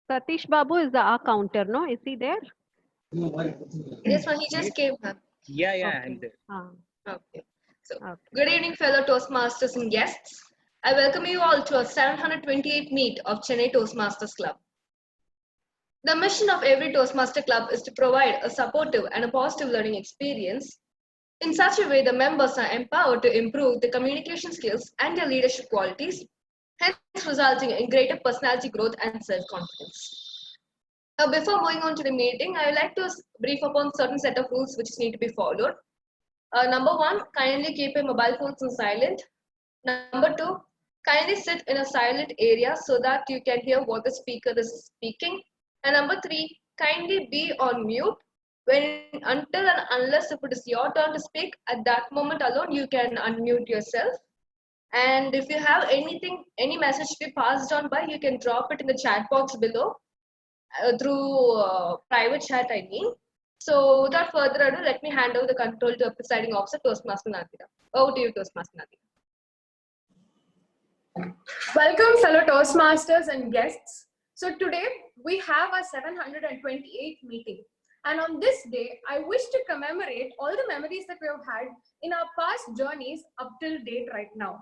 Satish Babu is the counter, no? Is he there? Yes, ma'am. He just came, ma'am. Yeah, I'm Okay. there. Okay. So, Okay. good evening, fellow Toastmasters and guests. I welcome you all to our 728th meet of Chennai Toastmasters Club. The mission of every Toastmaster Club is to provide a supportive and a positive learning experience. In such a way, the members are empowered to improve their communication skills and their leadership qualities, hence resulting in greater personality growth and self-confidence. Now, before moving on to the meeting, I would like to brief upon certain set of rules which need to be followed. Number one, kindly keep your mobile phones on silent. Number two, kindly sit in a silent area so that you can hear what the speaker is speaking. And number three, kindly be on mute until and unless if it is your turn to speak. At that moment alone, you can unmute yourself. And if you have any message to be passed on by, you can drop it in the chat box below through private chat, I mean. So without further ado, let me hand over the control to a presiding officer, Toastmaster Nadira. Over to you, Toastmaster Nadira. Welcome, fellow Toastmasters and guests. So today we have our 728th meeting. And on this day, I wish to commemorate all the memories that we have had in our past journeys up till date right now.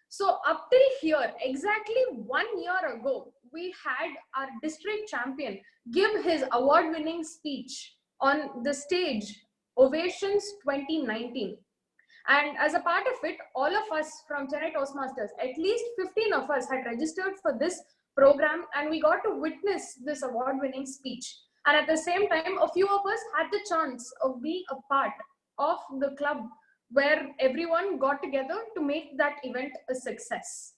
So up till here, exactly 1 year ago, we had our district champion give his award-winning speech on the stage, Ovations 2019. And as a part of it, all of us from Chennai Toastmasters, at least 15 of us had registered for this program, and we got to witness this award-winning speech. And at the same time, a few of us had the chance of being a part of the club where everyone got together to make that event a success.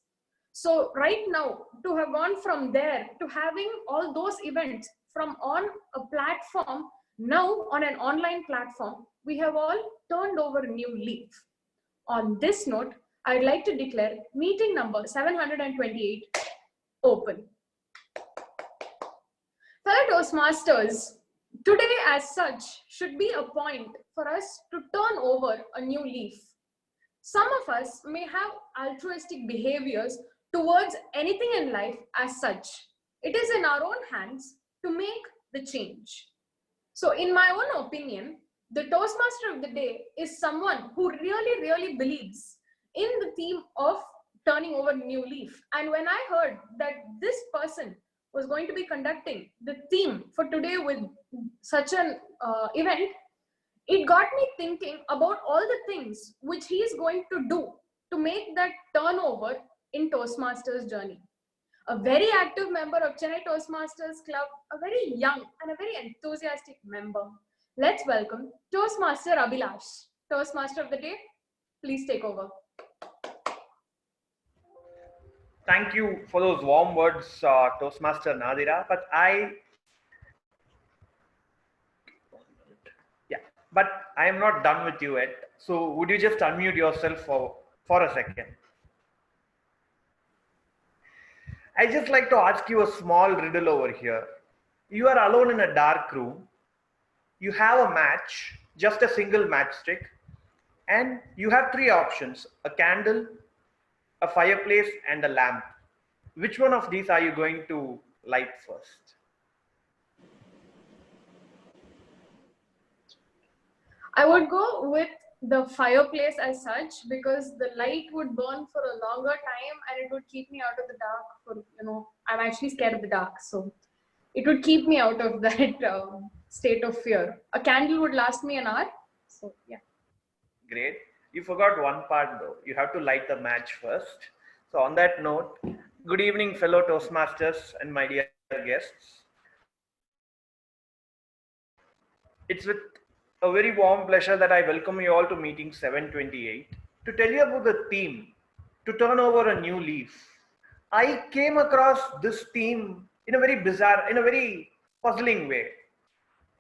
So right now, to have gone from there to having all those events from on a platform, now on an online platform, we have all turned over a new leaf. On this note, I'd like to declare meeting number 728 open. Fellow Toastmasters, today as such should be a point for us to turn over a new leaf. Some of us may have altruistic behaviors towards anything in life as such. It is in our own hands to make the change. So in my own opinion, the Toastmaster of the day is someone who really believes in the theme of turning over a new leaf. And when I heard that this person was going to be conducting the theme for today with such an event, it got me thinking about all the things which he is going to do to make that turnover in Toastmasters journey. A very active member of Chennai Toastmasters Club, a very young and a very enthusiastic member. Let's welcome Toastmaster Abhilash. Toastmaster of the day, please take over. Thank you for those warm words, Toastmaster Nadira. But I am not done with you yet. So would you just unmute yourself for a second? I just like to ask you a small riddle over here. You are alone in a dark room. You have a match, just a single matchstick, and you have three options: a candle, a fireplace, and a lamp. Which one of these are you going to light first? I would go with the fireplace as such, because the light would burn for a longer time and it would keep me out of the dark for, I'm actually scared of the dark. So it would keep me out of that state of fear. A candle would last me an hour. So yeah. Great. You forgot one part though. You have to light the match first. So on that note, good evening, fellow Toastmasters and my dear guests. It's with a very warm pleasure that I welcome you all to meeting 728 to tell you about the theme, to turn over a new leaf. I came across this theme in a very bizarre, in a very puzzling way.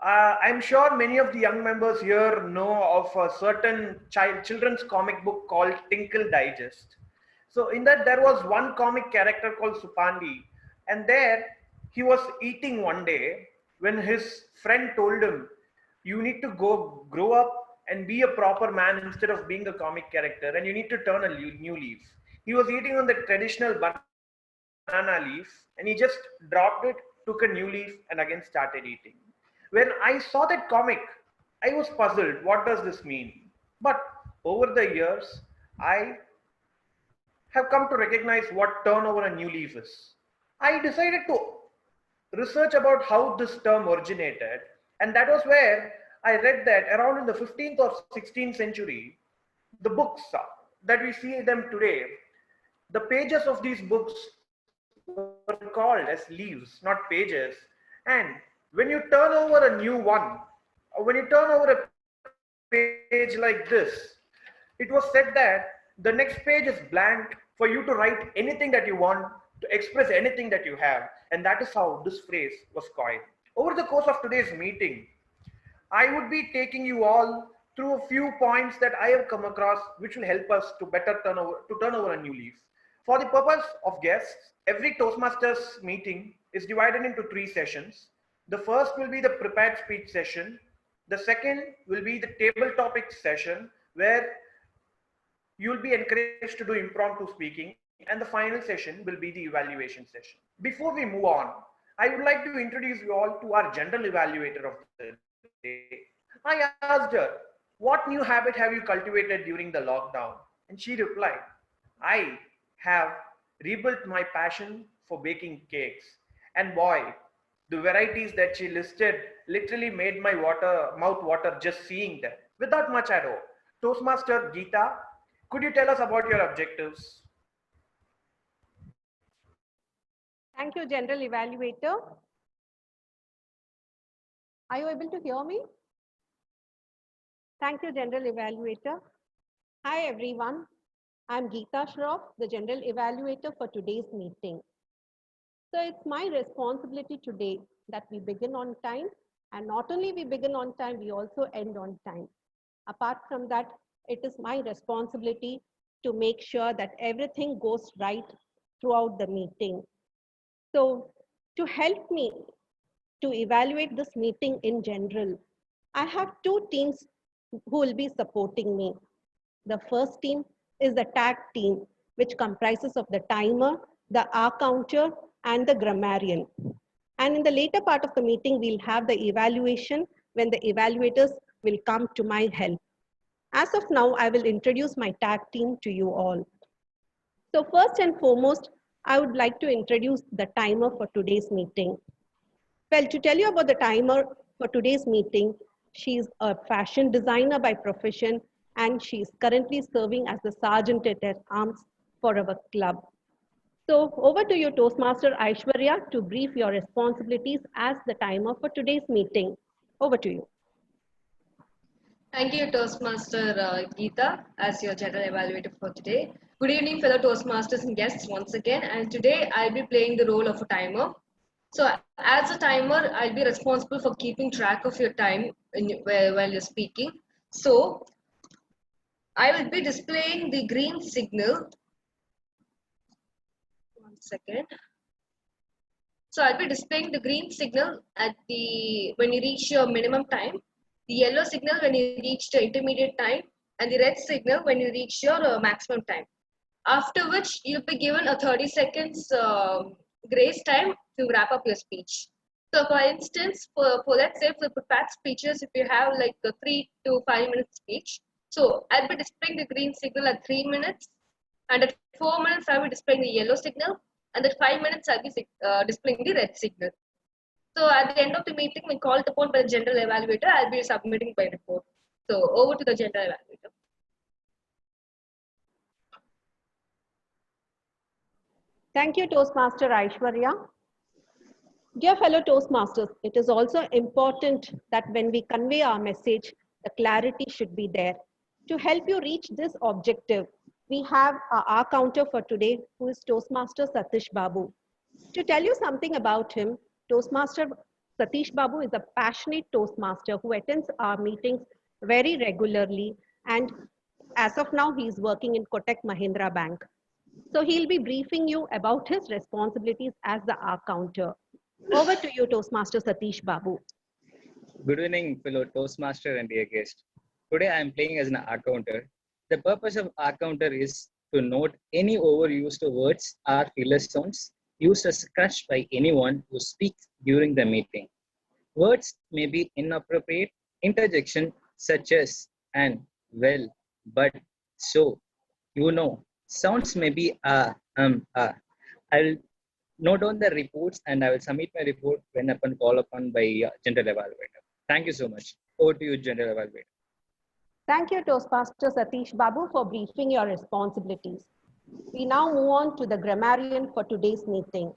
I'm sure many of the young members here know of a certain children's comic book called Tinkle Digest. So in that there was one comic character called Supandi, and there he was eating one day when his friend told him, you need to go grow up and be a proper man instead of being a comic character, and you need to turn a new leaf. He was eating on the traditional banana leaf and he just dropped it took a new leaf and again started eating. When I saw that comic, I was puzzled. What does this mean? But over the years, I have come to recognize what turn over a new leaf is. I decided to research about how this term originated, and that was where I read that around in the 15th or 16th century, the books that we see them today, the pages of these books were called as leaves, not pages. And when you turn over a new one, or when you turn over a page like this, it was said that the next page is blank for you to write anything that you want, to express anything that you have. And that is how this phrase was coined. Over the course of today's meeting, I would be taking you all through a few points that I have come across which will help us to turn over a new leaf. For the purpose of guests, every Toastmasters meeting is divided into 3 sessions. The first will be the prepared speech session. The second will be the table topic session where you will be encouraged to do impromptu speaking. And the final session will be the evaluation session. Before we move on, I would like to introduce you all to our general evaluator of the day. I asked her, what new habit have you cultivated during the lockdown? And she replied, I have rebuilt my passion for baking cakes. And boy, the varieties that she listed literally made my mouth water just seeing them. Without much ado, Toastmaster Geeta, could you tell us about your objectives? Thank you, General Evaluator. Are you able to hear me? Thank you, General Evaluator. Hi, everyone. I'm Geeta Shroff, the General Evaluator for today's meeting. So it's my responsibility today that we begin on time, and not only we begin on time, we also end on time. Apart from that, it is my responsibility to make sure that everything goes right throughout the meeting. So to help me to evaluate this meeting in general, I have 2 teams who will be supporting me. The first team is the tag team, which comprises of the timer, the R counter, and the grammarian. And in the later part of the meeting, we'll have the evaluation when the evaluators will come to my help. As of now, I will introduce my tag team to you all. So first and foremost, I would like to introduce the timer for today's meeting. Well, to tell you about the timer for today's meeting, she's a fashion designer by profession, and she's currently serving as the Sergeant at Arms for our club. So over to you, Toastmaster Aishwarya, to brief your responsibilities as the timer for today's meeting. Over to you. Thank you, Toastmaster Geeta, as your general evaluator for today. Good evening, fellow Toastmasters and guests once again. And today I'll be playing the role of a timer. So as a timer, I'll be responsible for keeping track of your time while you're speaking. So I will be displaying the green signal. One second. So I'll be displaying the green signal when you reach your minimum time, the yellow signal when you reach the intermediate time, and the red signal when you reach your maximum time. After which you'll be given a 30 seconds grace time to wrap up your speech. So for instance, for let's say for prepared speeches, if you have like a 3 to 5 minute speech, so I'll be displaying the green signal at 3 minutes, and at 4 minutes I'll be displaying the yellow signal, and at 5 minutes I'll be displaying the red signal. So at the end of the meeting, when called upon by the general evaluator, I'll be submitting my report. So over to the general evaluator. Thank you, Toastmaster Aishwarya. Dear fellow Toastmasters, it is also important that when we convey our message, the clarity should be there. To help you reach this objective, we have our counter for today, who is Toastmaster Satish Babu. To tell you something about him, Toastmaster Satish Babu is a passionate Toastmaster who attends our meetings very regularly, and as of now, he is working in Kotak Mahindra Bank. So he'll be briefing you about his responsibilities as the R counter. Over to you, Toastmaster Satish Babu. Good evening, fellow Toastmaster and dear guest. Today I am playing as an R counter. The purpose of R counter is to note any overused words or filler sounds used as crutch by anyone who speaks during the meeting. Words may be inappropriate interjection such as and, well, but, so, sounds may be I will note down the reports and I will submit my report when upon call upon by general evaluator. Thank you so much. Over to you, general evaluator. Thank you, Toastmaster Satish Babu, for briefing your responsibilities. We now move on to the grammarian for today's meeting.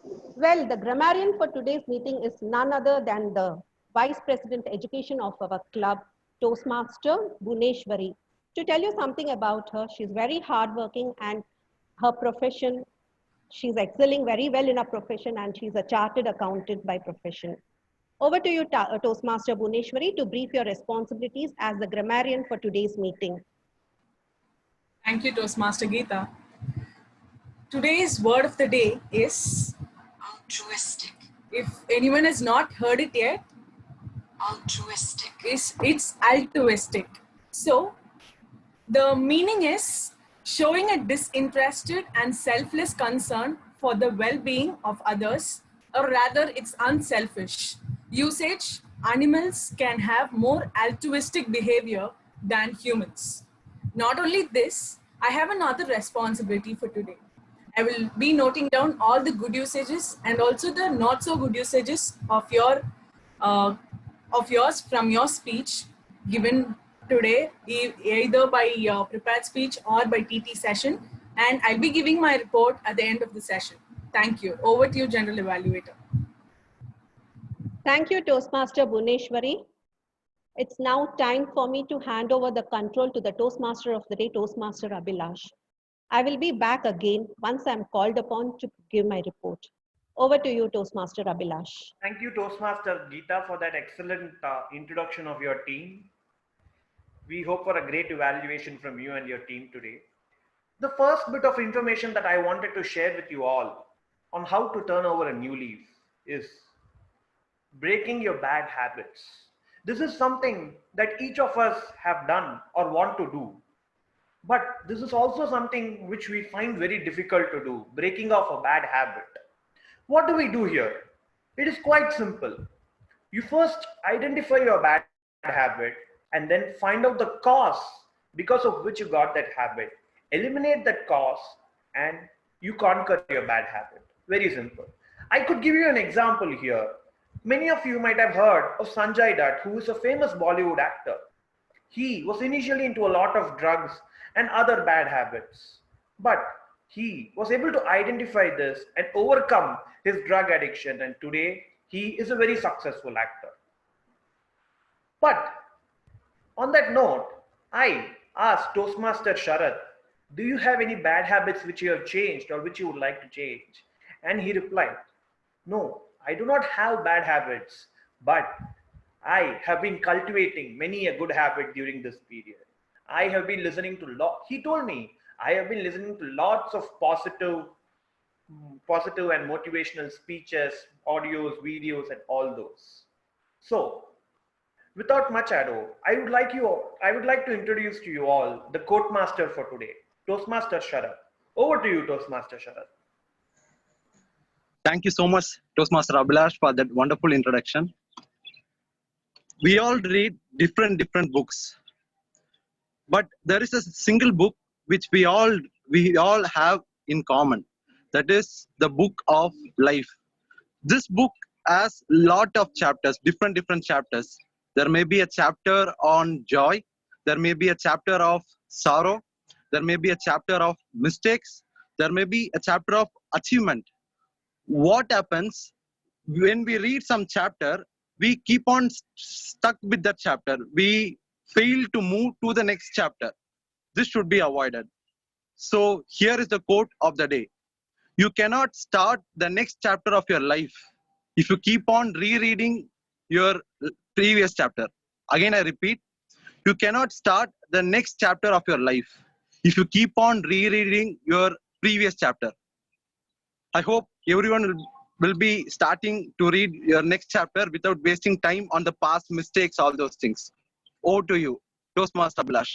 Well, the grammarian for today's meeting is none other than the Vice President Education of our club, Toastmaster Buneshwari. To tell you something about her, she's very hardworking and her profession, she's excelling very well in her profession and she's a chartered accountant by profession. Over to you, Toastmaster Buneshwari, to brief your responsibilities as the grammarian for today's meeting. Thank you, Toastmaster Geeta. Today's word of the day is altruistic. If anyone has not heard it yet, Altruistic. it's altruistic. So, the meaning is showing a disinterested and selfless concern for the well-being of others, or rather it's unselfish. Usage, animals can have more altruistic behavior than humans. Not only this, I have another responsibility for today. I will be noting down all the good usages and also the not so good usages of yours from your speech given today, either by prepared speech or by TT session. And I'll be giving my report at the end of the session. Thank you. Over to you, General Evaluator. Thank you, Toastmaster Buneshwari. It's now time for me to hand over the control to the Toastmaster of the day, Toastmaster Abhilash. I will be back again once I'm called upon to give my report. Over to you, Toastmaster Abhilash. Thank you, Toastmaster Geeta, for that excellent introduction of your team. We hope for a great evaluation from you and your team today. The first bit of information that I wanted to share with you all on how to turn over a new leaf is breaking your bad habits. This is something that each of us have done or want to do. But this is also something which we find very difficult to do, breaking off a bad habit. What do we do here? It is quite simple. You first identify your bad habit and then find out the cause because of which you got that habit. Eliminate that cause and you conquer your bad habit. Very simple. I could give you an example here. Many of you might have heard of Sanjay Dutt, who is a famous Bollywood actor. He was initially into a lot of drugs and other bad habits, but he was able to identify this and overcome his drug addiction, and today he is a very successful actor. But on that note, I asked Toastmaster Sharad, do you have any bad habits which you have changed or which you would like to change? And he replied, no, I do not have bad habits, but I have been cultivating many a good habit during this period. I have been listening to he told me, I have been listening to lots of positive and motivational speeches, audios, videos, and all those. So, without much ado, I would like to introduce to you all the quote master for today, Toastmaster Sharad. Over to you, Toastmaster Sharad. Thank you so much, Toastmaster Abhilash, for that wonderful introduction. We all read different books, but there is a single book which we all have in common. That is the book of life. This book has lot of chapters, different chapters. There may be a chapter on joy. There may be a chapter of sorrow. There may be a chapter of mistakes. There may be a chapter of achievement. What happens when we read some chapter, we keep on stuck with that chapter. We fail to move to the next chapter. This should be avoided. So here is the quote of the day. You cannot start the next chapter of your life if you keep on rereading your previous chapter. Again, I repeat, you cannot start the next chapter of your life if you keep on rereading your previous chapter. I hope everyone will be starting to read your next chapter without wasting time on the past mistakes, all those things. Over to you, Toastmaster Abhilash.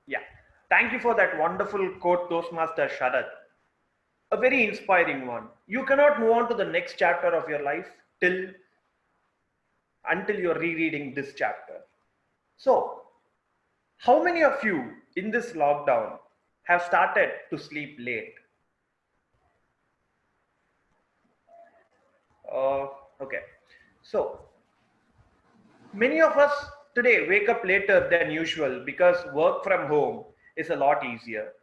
Yeah. Thank you for that wonderful quote, Toastmaster Sharath. A very inspiring one. You cannot move on to the next chapter of your life until you're rereading this chapter. So, how many of you in this lockdown have started to sleep late? Okay. So, many of us today wake up later than usual because work from home is a lot easier.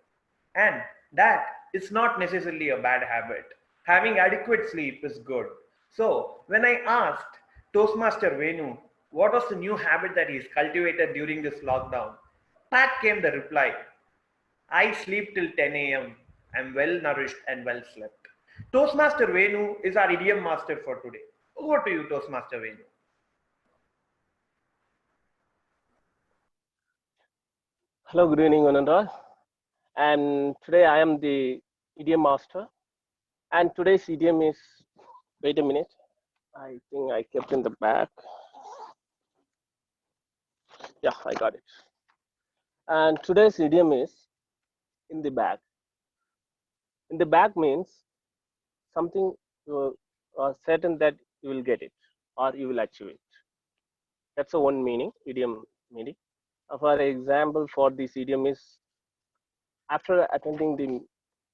And that is not necessarily a bad habit. Having adequate sleep is good. So, when I asked Toastmaster Venu what was the new habit that he's cultivated during this lockdown, back came the reply: I sleep till 10 a.m. I'm well nourished and well slept. Toastmaster Venu is our idiom master for today. Over to you, Toastmaster Venu. Hello, good evening, Ananda. And today I am the idiom master. And today's idiom is, wait a minute, I think I kept in the back. Yeah, I got it. And today's idiom is in the bag. In the bag means something you are certain that you will get it or you will achieve it. That's a one meaning, idiom meaning. For example, for this idiom is, after attending the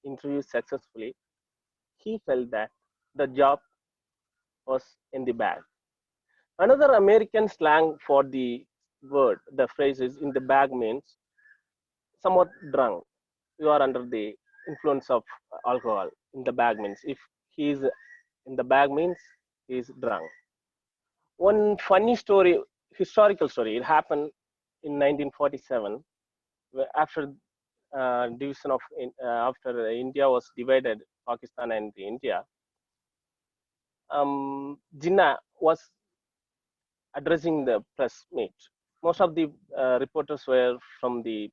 interview successfully, he felt that the job was in the bag. Another American slang for the word, the phrase is in the bag means somewhat drunk. You are under the influence of alcohol. In the bag means if he is in the bag means he is drunk. One funny story, historical story, it happened in 1947 after division of after India was divided, Pakistan and India. Jinnah was addressing the press meet. Most of the reporters were from the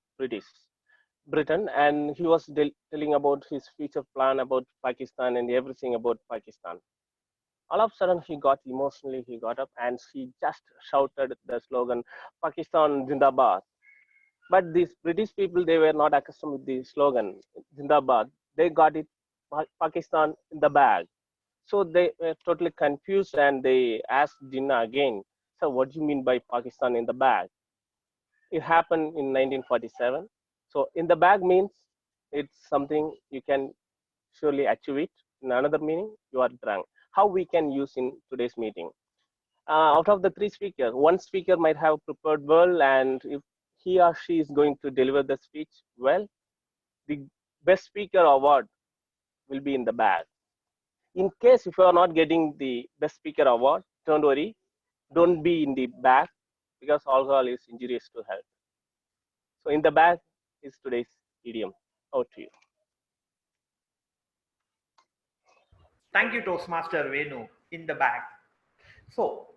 Britain, and he was telling about his future plan about Pakistan and everything about Pakistan. All of a sudden, he got emotionally, he got up and he just shouted the slogan, Pakistan Zindabad. But these British people, they were not accustomed with the slogan, Zindabad. They got it, Pakistan in the bag. So they were totally confused and they asked Jinnah again, so what do you mean by Pakistan in the bag? It happened in 1947. So in the bag means it's something you can surely achieve it. In another meaning, you are drunk. How we can use in today's meeting? Out of the three speakers, one speaker might have prepared well, and if he or she is going to deliver the speech well, the best speaker award will be in the bag. In case if you are not getting the best speaker award, don't worry, don't be in the bag because alcohol is injurious to health. So in the bag is today's idiom. Over to you. Thank you, Toastmaster Venu, in the bag. So,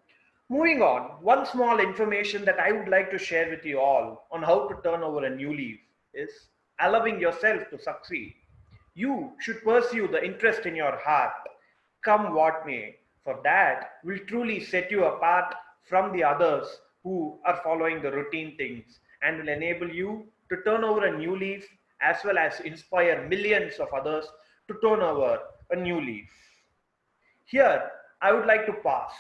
moving on, one small information that I would like to share with you all on how to turn over a new leaf is allowing yourself to succeed. You should pursue the interest in your heart, come what may, for that will truly set you apart from the others who are following the routine things and will enable you to turn over a new leaf as well as inspire millions of others to turn over a new leaf. Here, I would like to pause.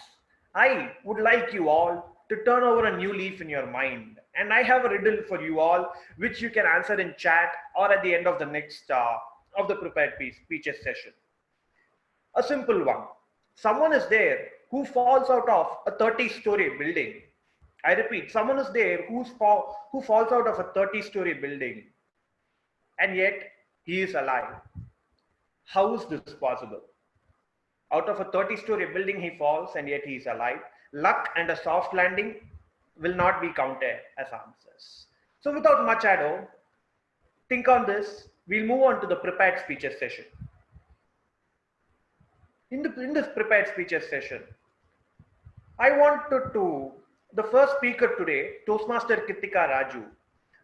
I would like you all to turn over a new leaf in your mind. And I have a riddle for you all, which you can answer in chat or at the end of the next of the prepared speeches session. A simple one. Someone is there who falls out of a 30-story building. I repeat, someone is there who falls out of a 30-story building, and yet he is alive. How is this possible? Out of a 30-story building he falls and yet he is alive. Luck and a soft landing will not be counted as answers. So without much ado, think on this. We'll move on to the prepared speeches session. In this prepared speeches session, I wanted to, the first speaker today, Toastmaster Kritika Raju,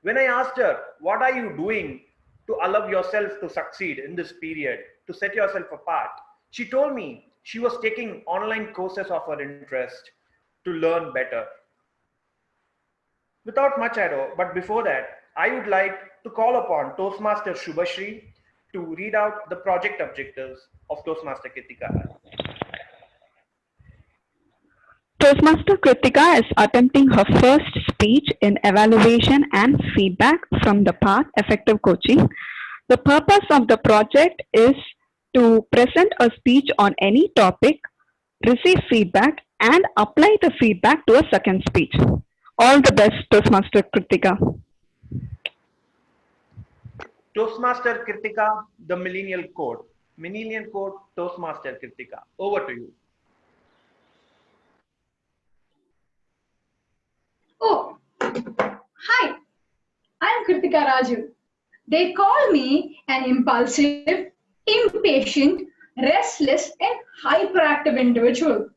when I asked her, what are you doing to allow yourself to succeed in this period, to set yourself apart? She told me she was taking online courses of her interest to learn better. Without much ado, but before that, I would like to call upon Toastmaster Shubhashri to read out the project objectives of Toastmaster Kritika. Toastmaster Kritika is attempting her first speech in evaluation and feedback from the path effective coaching. The purpose of the project is to present a speech on any topic, receive feedback, and apply the feedback to a second speech. All the best, Toastmaster Kritika. Toastmaster Kritika, the Millennial Code. Millennial Code, Toastmaster Kritika. Over to you. Oh, hi, I'm Kritika Raju. They call me an impulsive, impatient, restless, and hyperactive individual.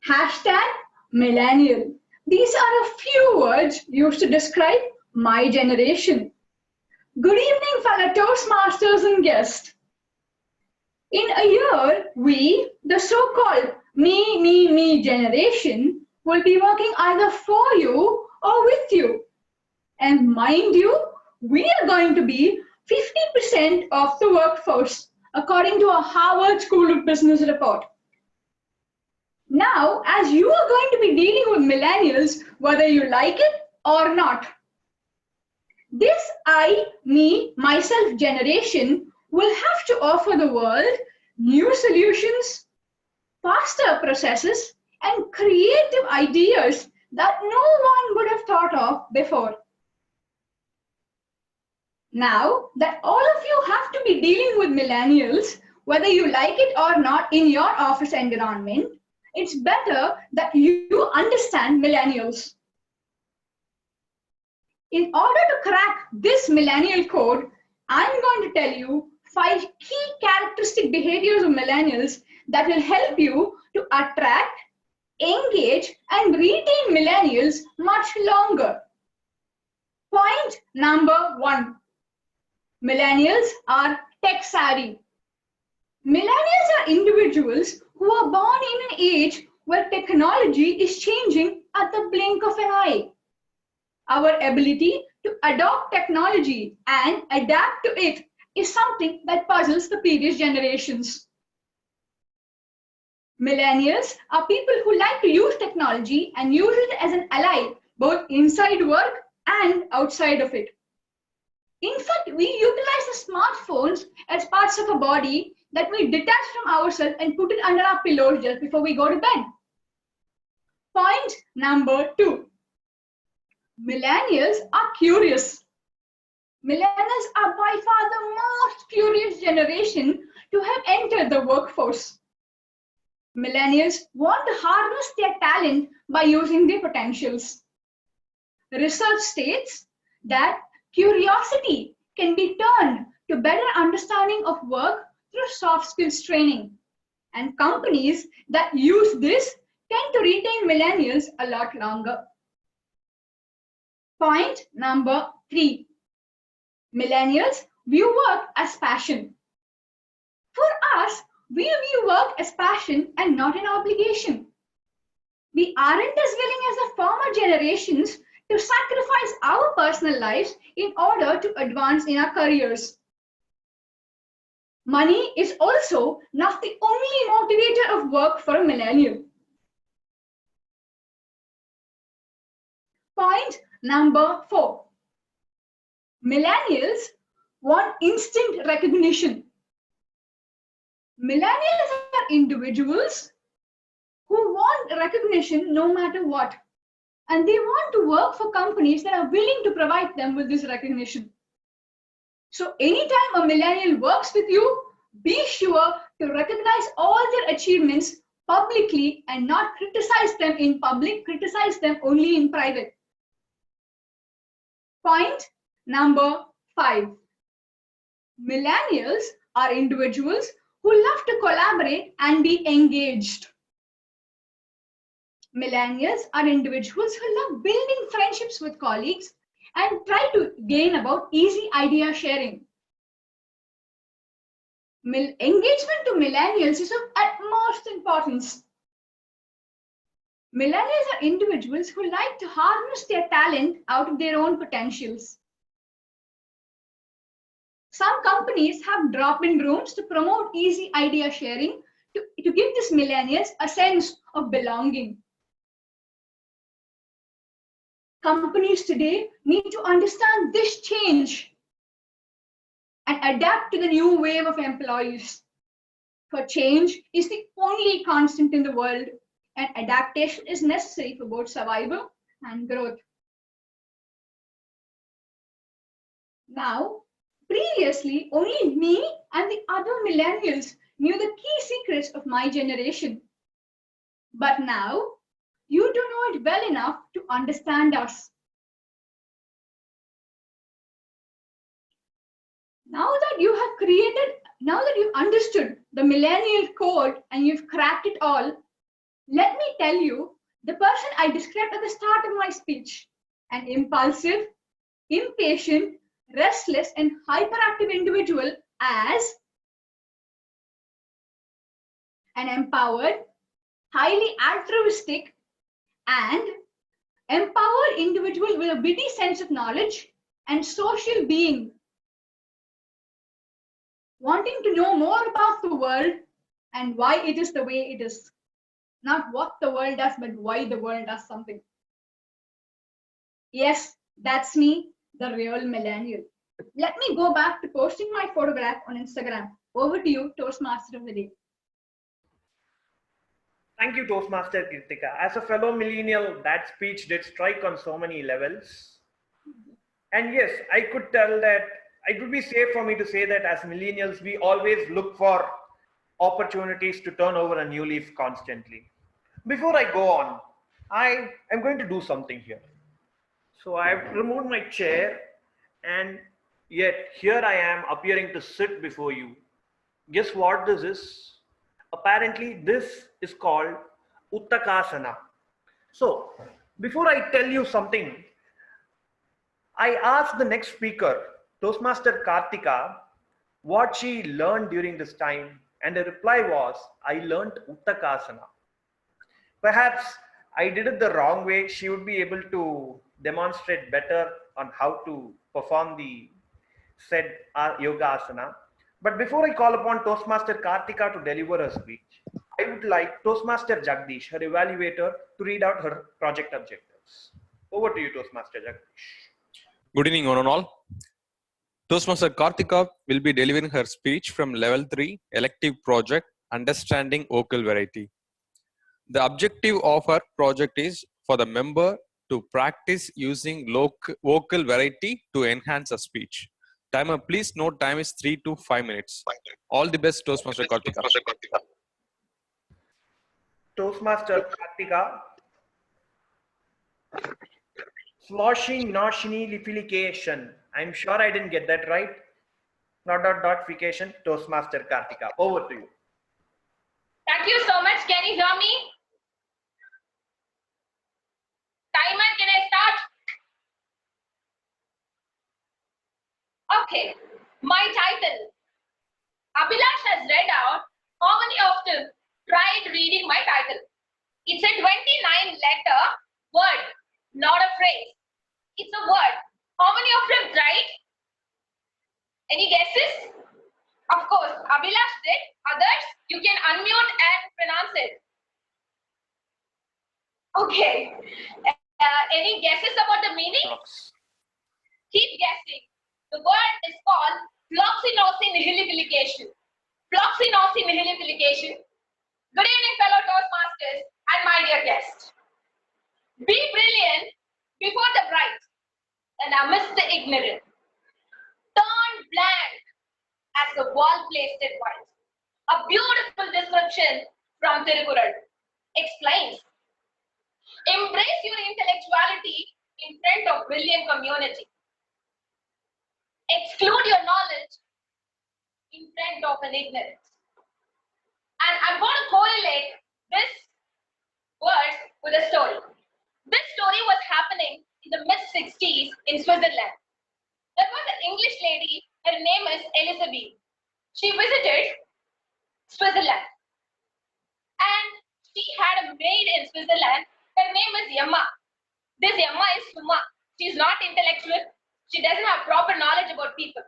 Hashtag millennial. These are a few words used to describe my generation. Good evening, fellow Toastmasters and guests. In a year, we, the so-called me generation, will be working either for you or with you. And mind you, we are going to be 50% of the workforce, according to a Harvard School of Business report. Now, as you are going to be dealing with millennials, whether you like it or not, this I, me, myself generation will have to offer the world new solutions, faster processes, and creative ideas that no one would have thought of before. Now that all of you have to be dealing with millennials, whether you like it or not in your office environment, it's better that you understand millennials. In order to crack this millennial code, I'm going to tell you 5 key characteristic behaviors of millennials that will help you to attract, engage, and retain millennials much longer. Point number 1. Millennials are tech savvy. Millennials are individuals who are born in an age where technology is changing at the blink of an eye. Our ability to adopt technology and adapt to it is something that puzzles the previous generations. Millennials are people who like to use technology and use it as an ally, both inside work and outside of it. In fact, we utilize the smartphones as parts of a body that we detach from ourselves and put it under our pillows just before we go to bed. Point number 2. Millennials are curious. Millennials are by far the most curious generation to have entered the workforce. Millennials want to harness their talent by using their potentials. Research states that curiosity can be turned to better understanding of work through soft skills training. And companies that use this tend to retain millennials a lot longer. Point number 3. Millennials view work as passion. For us, we view work as passion and not an obligation. We aren't as willing as the former generations to sacrifice our personal lives in order to advance in our careers. Money is also not the only motivator of work for a millennial. Point number 4. Millennials want instant recognition. Millennials are individuals who want recognition no matter what. And they want to work for companies that are willing to provide them with this recognition. So anytime a millennial works with you, be sure to recognize all their achievements publicly and not criticize them in public, criticize them only in private. Point number 5. Millennials are individuals who love to collaborate and be engaged. Millennials are individuals who love building friendships with colleagues and try to gain about easy idea sharing. Engagement to millennials is of utmost importance. Millennials are individuals who like to harness their talent out of their own potentials. Some companies have drop-in rooms to promote easy idea sharing to give these millennials a sense of belonging. Companies today need to understand this change and adapt to the new wave of employees. For change is the only constant in the world, and adaptation is necessary for both survival and growth. Now, previously, only me and the other millennials knew the key secrets of my generation. But now, you do know it well enough to understand us. Now that you've understood the millennial code and you've cracked it all, let me tell you the person I described at the start of my speech, an impulsive, impatient, restless, and hyperactive individual as an empowered, highly altruistic, and empowered individual with a witty sense of knowledge and social being, wanting to know more about the world and why it is the way it is. Not what the world does, but why the world does something. Yes, that's me, the real millennial. Let me go back to posting my photograph on Instagram. Over to you, Toastmaster of the Day. Thank you, Toastmaster Kritika. As a fellow millennial, that speech did strike on so many levels. And yes, I could tell that it would be safe for me to say that as millennials, we always look for opportunities to turn over a new leaf constantly. Before I go on, I am going to do something here. So I've removed my chair, and yet here I am appearing to sit before you. Guess what this is? Apparently, this is called Uttakasana. So, before I tell you something, I asked the next speaker, Toastmaster Kartika, what she learned during this time, and the reply was, I learned Uttakasana. Perhaps I did it the wrong way. She would be able to demonstrate better on how to perform the said yoga asana. But before I call upon Toastmaster Kartika to deliver her speech, I would like Toastmaster Jagdish, her evaluator, to read out her project objectives. Over to you, Toastmaster Jagdish. Good evening, one and all. Toastmaster Kartika will be delivering her speech from Level 3 Elective Project Understanding Vocal Variety. The objective of her project is for the member to practice using vocal variety to enhance a speech. Timer, please note time is 3 to 5 minutes. All the best, Toastmaster Kartika. Toastmaster Kartika. Sloshing noshini lifilication. I'm sure I didn't get that right. Dot.fication. Toastmaster Kartika. Over to you. Thank you so much. Can you hear me? Timer, can I start? Okay, my title. Abhilash has read out. How many of you tried reading my title? It's a 29-letter word, not a phrase. It's a word. How many of them tried? Any guesses? Of course, Abhilash did. Others, you can unmute and pronounce it. Okay. Any guesses about the meaning? Keep guessing. The word is called floxinaucinihilipilication. Floxinaucinihilipilication. Good evening, fellow Toastmasters and my dear guests. Be brilliant before the bright and amidst the ignorant. Turn blank as the wall placed it white. A beautiful description from Tirukural explains. Embrace your intellectuality in front of brilliant community. Exclude your knowledge in front of an ignorant. And I'm going to correlate this verse with a story. This story was happening in the mid-60s in Switzerland. There was an English lady, her name is Elizabeth. She visited Switzerland. And she had a maid in Switzerland. Her name is Yamma. This Yamma is Suma. She's not intellectual. She doesn't have proper knowledge about people.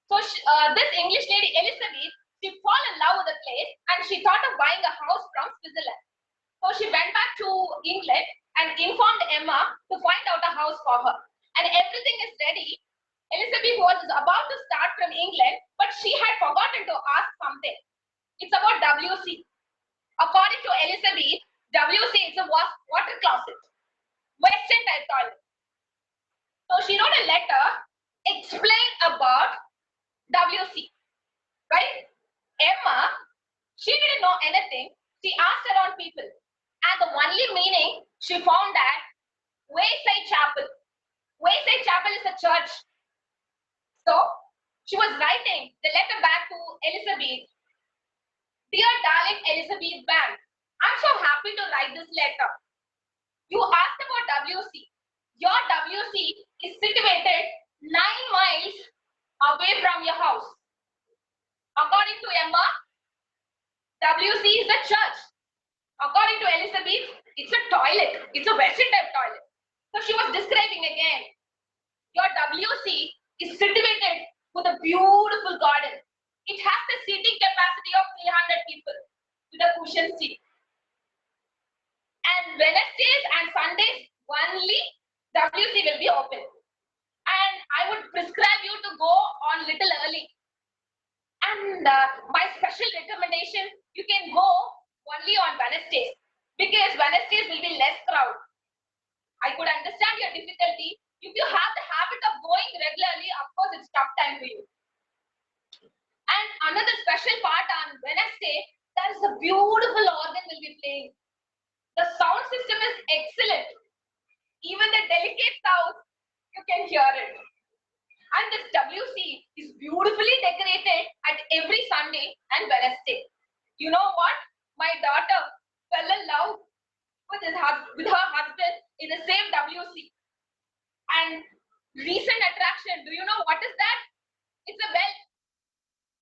So this English lady, Elizabeth, she fell in love with the place and she thought of buying a house from Switzerland. So she went back to England and informed Emma to find out a house for her. And everything is ready. Elizabeth was about to start from England, but she had forgotten to ask something. It's about WC. According to Elizabeth, WC is a water closet, Western type toilet. So she wrote a letter explain about WC, right? Emma, she didn't know anything. She asked around people, and the only meaning she found that Wayside Chapel. Wayside Chapel is a church. So she was writing the letter back to Elizabeth. Dear darling Elizabeth Bank, I'm so happy to write this letter. You asked about WC. Your WC is situated 9 miles away from your house. According to Emma, WC is a church. According to Elizabeth, it's a toilet. It's a Western type toilet. So she was describing again. Your WC is situated with a beautiful garden. It has the seating capacity of 300 people with a cushion seat. And Wednesdays and Sundays only WC will be open. And I would prescribe you to go on little early. And my special recommendation, you can go only on Wednesdays because Wednesdays will be less crowd. I could understand your difficulty. If you have the habit of going regularly, of course it's tough time for you. And another special part on Wednesday, there is a beautiful organ will be playing. The sound system is excellent. Even the delicate sound, you can hear it. And this WC is beautifully decorated at every Sunday and Wednesday. You know what? My daughter fell in love with her husband in the same WC. And recent attraction, do you know what is that? It's a bell.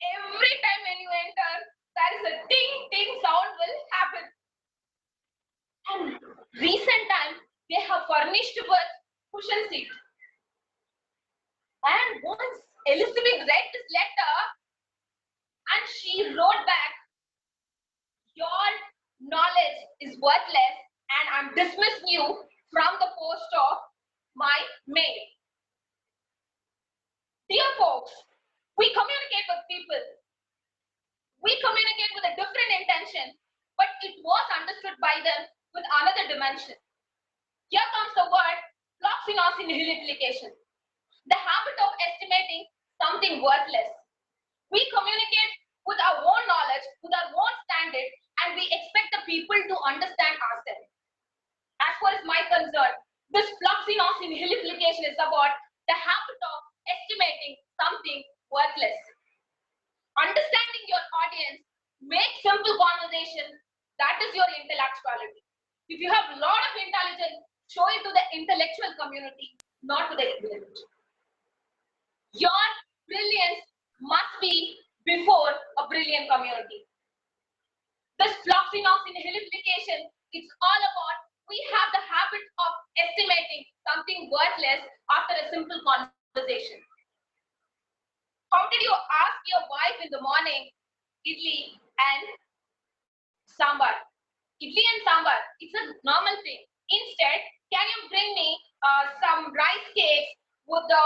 Every time when you enter, there is a ting ting sound will happen. And recent time, they have furnished with cushion seat. And once Elizabeth read this letter, and she wrote back, your knowledge is worthless and I'm dismissing you from the post of my mail. Dear folks, we communicate with people. We communicate with a different intention, but it was understood by them with another dimension. Here comes the word proximos in implication. The habit of estimating something worthless. We communicate with our own knowledge, with our own standard, and we expect the people to understand ourselves. As far as my concern, this proximos in implication is about the habit of estimating something worthless. Understanding your audience, make simple conversation, that is your intellectuality. If you have a lot of intelligence, show it to the intellectual community, not to the ignorant. Your brilliance must be before a brilliant community. This proximos in implication, it's all about we have the habit of estimating something worthless after a simple conversation. How did you ask your wife in the morning, idli and sambar? Idli and sambar, it's a normal thing. Instead, can you bring me some rice cakes with the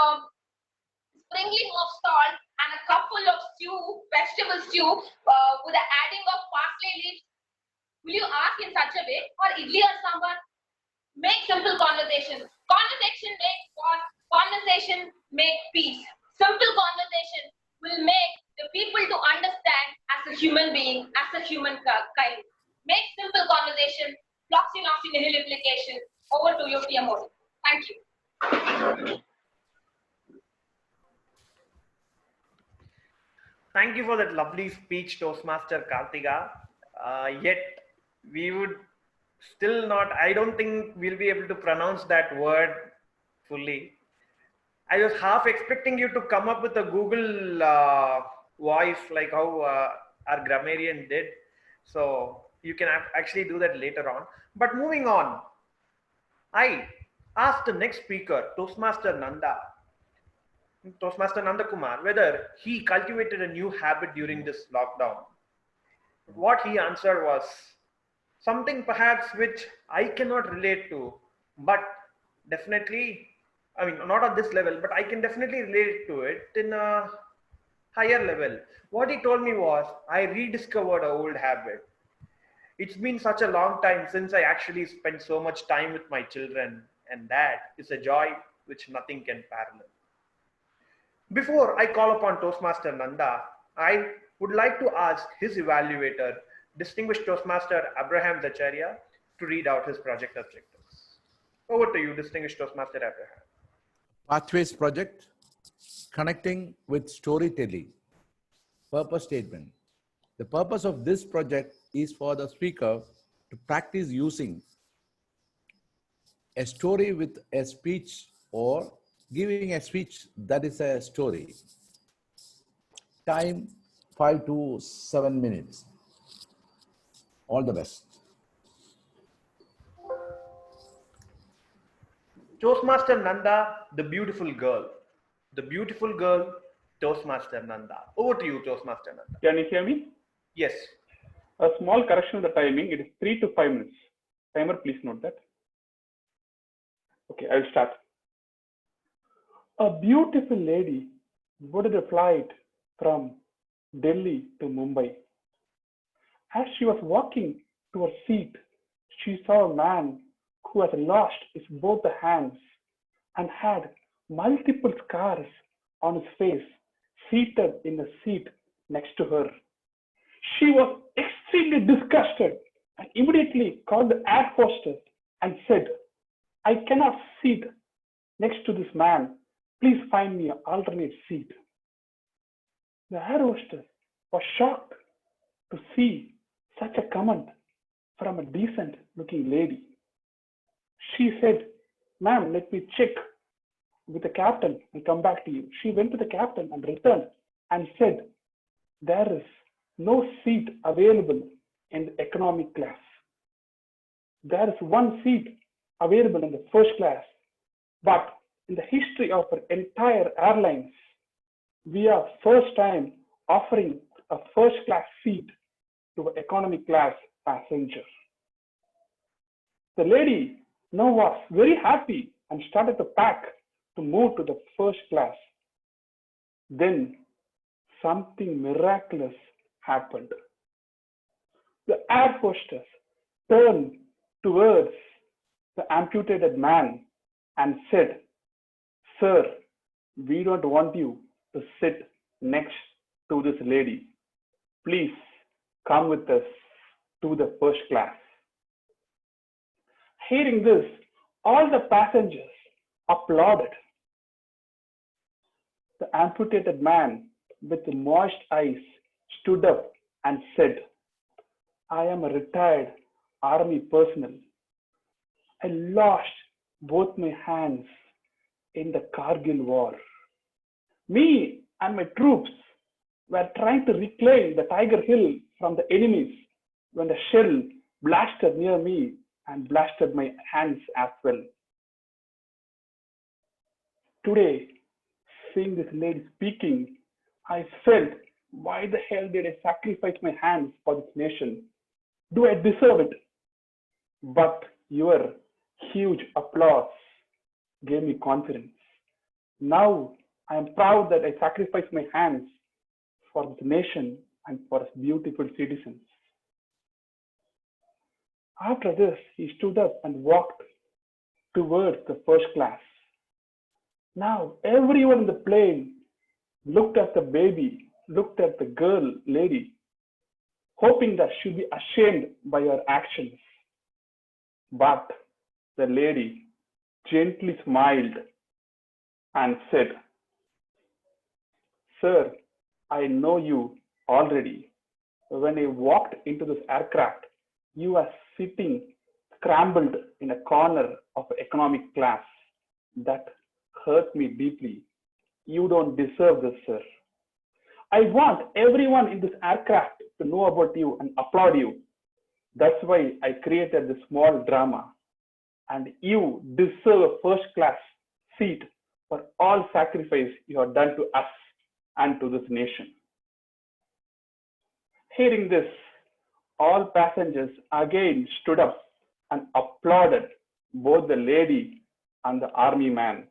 sprinkling of salt and a cup full of stew, vegetable stew with the adding of parsley leaves? Will you ask in such a way? Or idli or sambar? Make simple conversation. Conversation makes what? Conversation make peace. Simple conversation will make the people to understand as a human being, as a human kind. Make simple conversation, proximos in nihil implication. Over to you, PM Modi. Thank you. Thank you for that lovely speech, Toastmaster Kartika. Yet we would still not, I don't think we'll be able to pronounce that word fully. I was half expecting you to come up with a Google voice like how our grammarian did. So you can actually do that later on. But moving on, I asked the next speaker, Toastmaster Nanda, Toastmaster Nandakumar whether he cultivated a new habit during this lockdown. What he answered was something perhaps which I cannot relate to, but definitely, I mean, not at this level, but I can definitely relate to it in a higher level. What he told me was, I rediscovered an old habit. It's been such a long time since I actually spent so much time with my children, and that is a joy which nothing can parallel. Before I call upon Toastmaster Nanda, I would like to ask his evaluator, distinguished Toastmaster Abraham Zacharya, to read out his project objectives. Over to you, distinguished Toastmaster Abraham. Pathways project, connecting with storytelling. Purpose statement. The purpose of this project is for the speaker to practice using a story with a speech or giving a speech that is a story. Time 5 to 7 minutes. All the best. Toastmaster Nanda, the beautiful girl. The beautiful girl, Toastmaster Nanda. Over to you, Toastmaster Nanda. Can you hear me? Yes. A small correction of the timing. It is 3 to 5 minutes. Timer, please note that. Okay, I will start. A beautiful lady boarded a flight from Delhi to Mumbai. As she was walking to her seat, she saw a man who had lost his both the hands and had multiple scars on his face, seated in the seat next to her. She was extremely disgusted and immediately called the air hostess and said, I cannot sit next to this man. Please find me an alternate seat. The air hostess was shocked to see such a comment from a decent looking lady. She said, ma'am, let me check with the captain and come back to you. She went to the captain and returned and said, there is no seat available in the economy class. There is one seat available in the first class, but in the history of our entire airlines, we are first time offering a first class seat to an economy class passenger. The lady now was very happy and started to pack to move to the first class. Then something miraculous happened. The air hostess turned towards the amputated man and said, sir, we don't want you to sit next to this lady. Please come with us to the first class. Hearing this, all the passengers applauded. The amputated man with the moist eyes stood up and said, I am a retired army personnel. I lost both my hands in the Kargil war. Me and my troops were trying to reclaim the Tiger Hill from the enemies when the shell blasted near me and blasted my hands as well. Today, seeing this lady speaking, I felt, why the hell did I sacrifice my hands for this nation? Do I deserve it? But your huge applause gave me confidence. Now I am proud that I sacrificed my hands for this nation and for its beautiful citizens. After this, he stood up and walked towards the first class. Now everyone in the plane looked at the baby, looked at the girl, lady, hoping that she'd be ashamed by her actions. But the lady gently smiled and said, sir, I know you already. When I walked into this aircraft, you were sitting scrambled in a corner of economic class. That hurt me deeply. You don't deserve this, sir. I want everyone in this aircraft to know about you and applaud you. That's why I created this small drama. And you deserve a first class seat for all sacrifice you have done to us and to this nation. Hearing this, all passengers again stood up and applauded both the lady and the army man.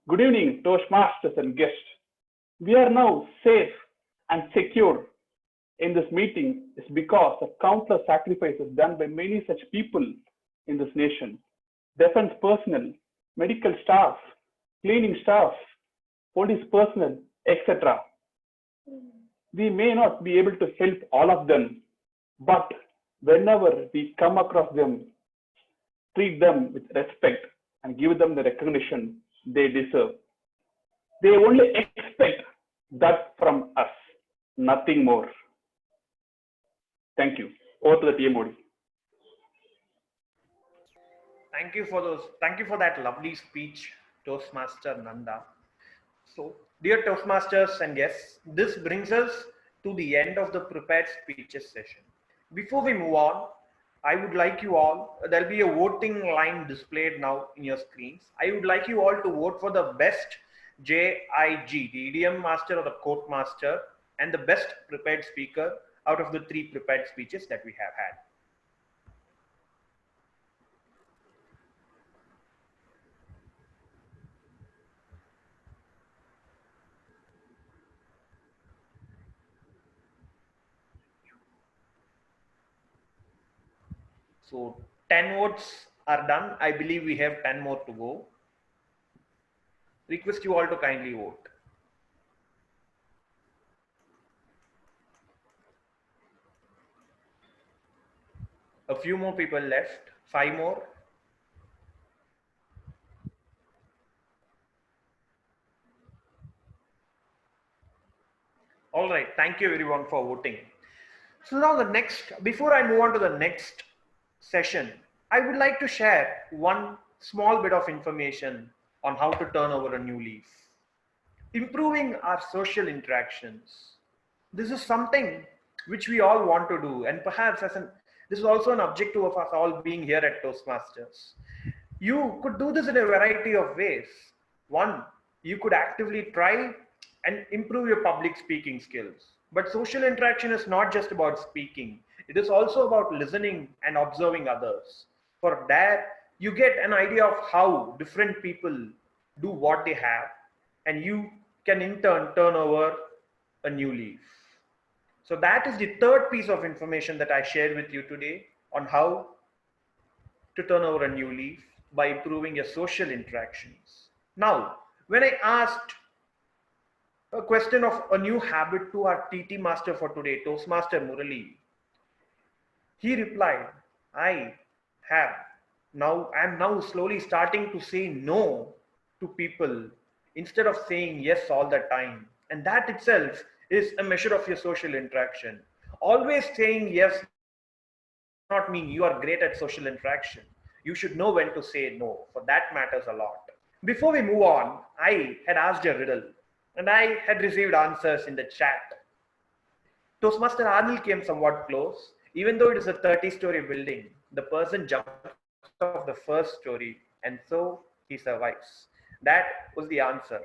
Good evening, Toastmasters and guests. We are now safe and secure in this meeting is because of countless sacrifices done by many such people in this nation. Defense personnel, medical staff, cleaning staff, police personnel, etc. We may not be able to help all of them, but whenever we come across them, treat them with respect and give them the recognition they deserve. They only expect that from us, nothing more. Thank you. Over to the TMOD. Thank you for that lovely speech, Toastmaster Nanda. So, dear Toastmasters and guests, this brings us to the end of the prepared speeches session. Before we move on, I would like you all, there'll be a voting line displayed now in your screens. I would like you all to vote for the best JIG, the idiom master or the quote master, and the best prepared speaker out of the 3 prepared speeches that we have had. So 10 votes are done. I believe we have 10 more to go. Request you all to kindly vote. A few more people left, 5 more. All right, thank you everyone for voting. So now before I move on to the next session, I would like to share one small bit of information on how to turn over a new leaf. Improving our social interactions. This is something which we all want to do, and perhaps this is also an objective of us all being here at Toastmasters. You could do this in a variety of ways. One, you could actively try and improve your public speaking skills. But social interaction is not just about speaking. It is also about listening and observing others. For that, you get an idea of how different people do what they have, and you can in turn turn over a new leaf. So that is the third piece of information that I shared with you today on how to turn over a new leaf by improving your social interactions. Now, when I asked a question of a new habit to our TT master for today, Toastmaster Murali, he replied, I am now slowly starting to say no to people instead of saying yes all the time. And that itself is a measure of your social interaction. Always saying yes does not mean you are great at social interaction. You should know when to say no, for that matters a lot. Before we move on, I had asked a riddle and I had received answers in the chat. Toastmaster Anil came somewhat close. Even though it is a 30-story building, the person jumped off the first story and so he survives. That was the answer.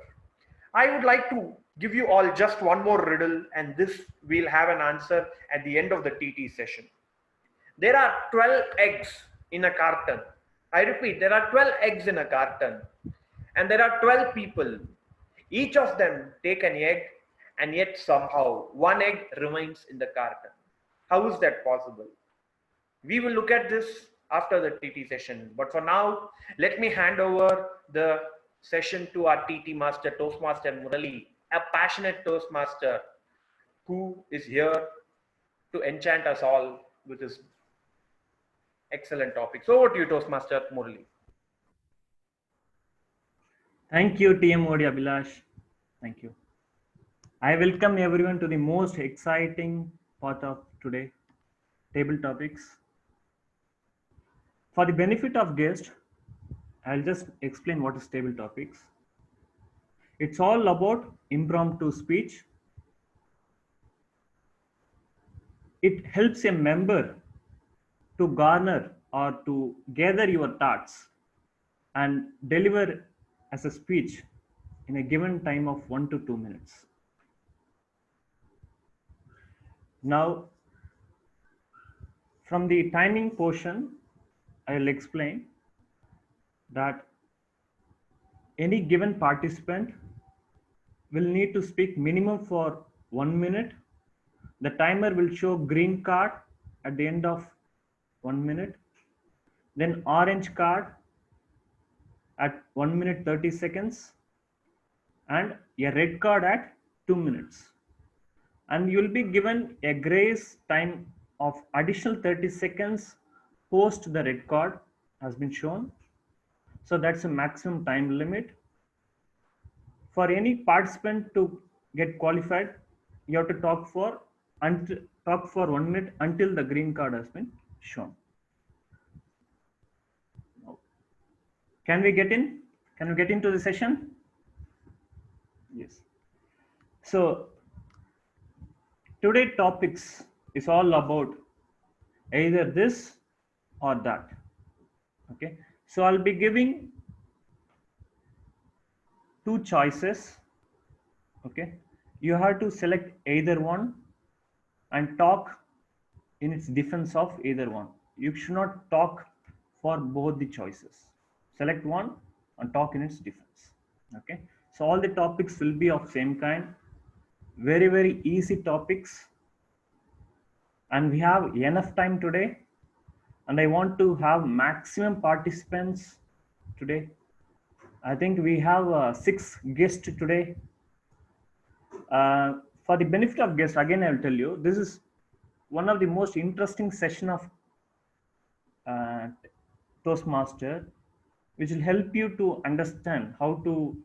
I would like to give you all just one more riddle, and this we'll have an answer at the end of the TT session. There are 12 eggs in a carton. I repeat, there are 12 eggs in a carton, and there are 12 people. Each of them take an egg, and yet somehow one egg remains in the carton. How is that possible? We will look at this after the TT session. But for now, let me hand over the session to our TT master, Toastmaster Murali, a passionate Toastmaster who is here to enchant us all with his excellent topic. So over to you, Toastmaster Murali. Thank you, TMOD Abhilash. Thank you. I welcome everyone to the most exciting part of today, table topics. For the benefit of guests, I'll just explain what is table topics. It's all about impromptu speech. It helps a member to garner or to gather your thoughts and deliver as a speech in a given time of 1 to 2 minutes. Now, from the timing portion, I will explain that any given participant will need to speak minimum for 1 minute. The timer will show green card at the end of 1 minute, then orange card at 1 minute 30 seconds, and a red card at 2 minutes. And you will be given a grace time of additional 30 seconds post the red card has been shown. So that's a maximum time limit. For any participant to get qualified, you have to talk for 1 minute until the green card has been shown. Can we get in? Can we get into the session? Yes. So today topics is all about either this or that. Okay. So I'll be giving two choices. Okay. You have to select either one and talk in its defense of either one. You should not talk for both the choices. Select one and talk in its defense. Okay. So all the topics will be of same kind. Very, very easy topics. And we have enough time today. And I want to have maximum participants today. I think we have 6 guests today. For the benefit of guests, again, I will tell you, this is one of the most interesting session of Toastmaster, which will help you to understand how to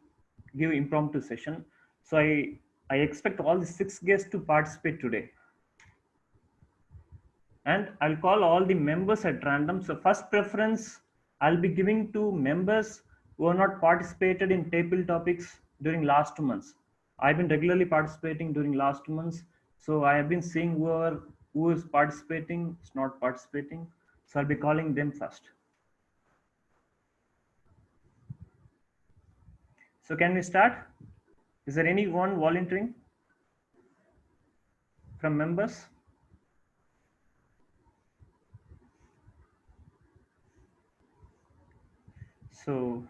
give impromptu session. So I expect all the 6 guests to participate today. And I'll call all the members at random. So first preference, I'll be giving to members who have not participated in table topics during last 2 months. I've been regularly participating during last 2 months. So I have been seeing who is participating, is not participating. So I'll be calling them first. So can we start? Is there anyone volunteering from members? So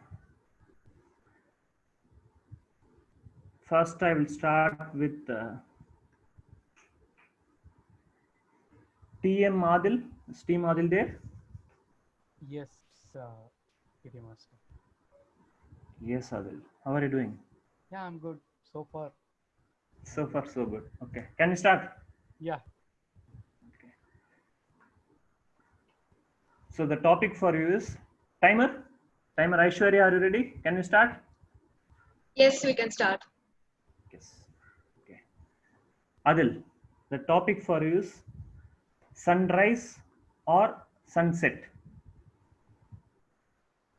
first I will start with TM Adil. Is TM Adil there? Yes, PT Master. Yes, Adil. How are you doing? Yeah, I'm good so far. So far, so good. Okay. Can we start? Yeah. Okay. So the topic for you is timer. Timer Aishwarya, are you ready? Can we start? Yes, we can start. Yes. Okay. Adil, the topic for you is sunrise or sunset.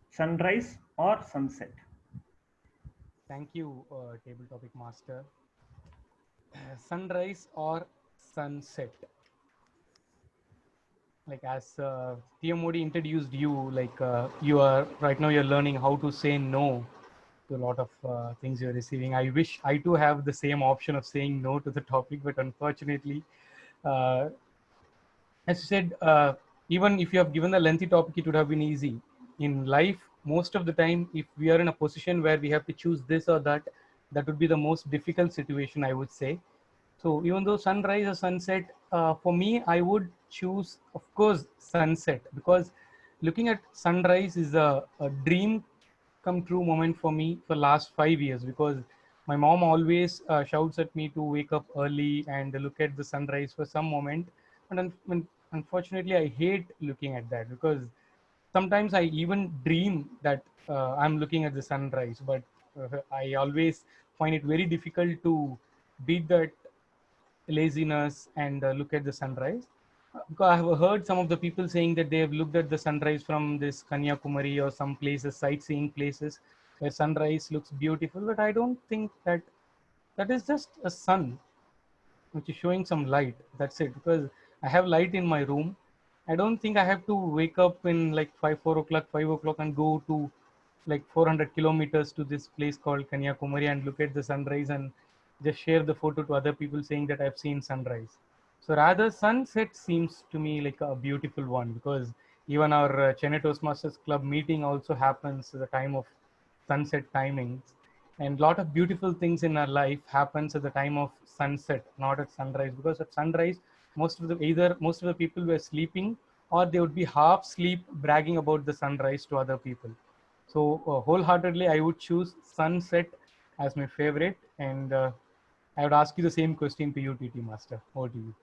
Sunrise or sunset. Thank you, Table Topic Master. Sunrise or sunset? Like as TM Modi introduced you, like you are right now you're learning how to say no to a lot of things you're receiving. I wish I too have the same option of saying no to the topic, but unfortunately, as you said, even if you have given the lengthy topic, it would have been easy. In life, most of the time, if we are in a position where we have to choose this or that, that would be the most difficult situation, I would say. So even though sunrise or sunset, for me, I would choose, of course, sunset, because looking at sunrise is a dream come true moment for me for last 5 years, because my mom always shouts at me to wake up early and look at the sunrise for some moment. And unfortunately, I hate looking at that, because sometimes I even dream that I'm looking at the sunrise, but I always find it very difficult to beat that laziness and look at the sunrise. Because I have heard some of the people saying that they have looked at the sunrise from this Kanyakumari or some places, sightseeing places, where sunrise looks beautiful. But I don't think that that is just a sun which is showing some light. That's it. Because I have light in my room. I don't think I have to wake up in like 4 o'clock, 5 o'clock and go to like 400 kilometers to this place called Kanyakumari and look at the sunrise and just share the photo to other people saying that I've seen sunrise. So rather, sunset seems to me like a beautiful one, because even our Chennai Toastmasters Club meeting also happens at the time of sunset timings, and a lot of beautiful things in our life happens at the time of sunset, not at sunrise, because at sunrise most of the people were sleeping, or they would be half sleep bragging about the sunrise to other people. So wholeheartedly I would choose sunset as my favorite, and I would ask you the same question to you, TT Master. Over to you.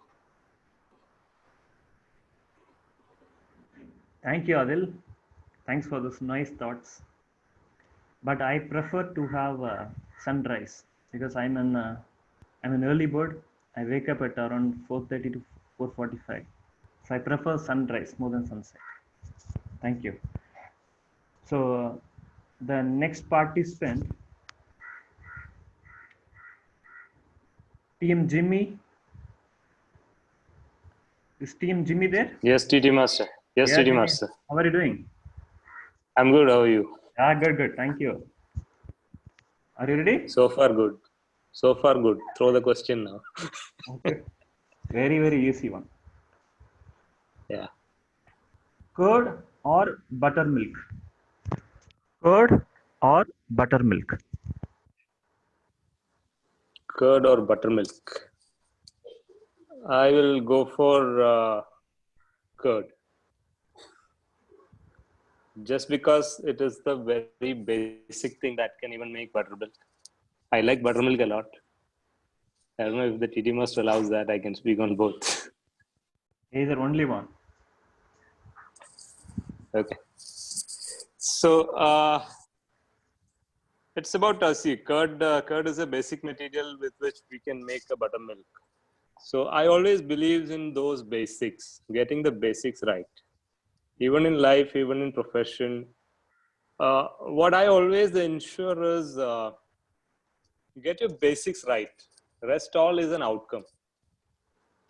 Thank you, Adil. Thanks for those nice thoughts. But I prefer to have sunrise because I'm an early bird. I wake up at around 4:30 to 4:45. So I prefer sunrise more than sunset. Thank you. So the next participant, Team Jimmy. Is Team Jimmy there? Yes, TT Master. Yes, Yeah, TT Jimmy. Master. How are you doing? I'm good. How are you? Good. Thank you. Are you ready? So far, good. So far, good. Throw the question now. Okay. Very easy one. Yeah. Curd or buttermilk? Curd or buttermilk? Curd or buttermilk? I will go for curd. Just because it is the very basic thing that can even make buttermilk. I like buttermilk a lot. I don't know if the TT Master allows that. I can speak on both. Either only one. Okay. So it's about see, curd. Curd is a basic material with which we can make a buttermilk. So I always believe in those basics, getting the basics right. Even in life, even in profession, what I always ensure is get your basics right. Rest all is an outcome.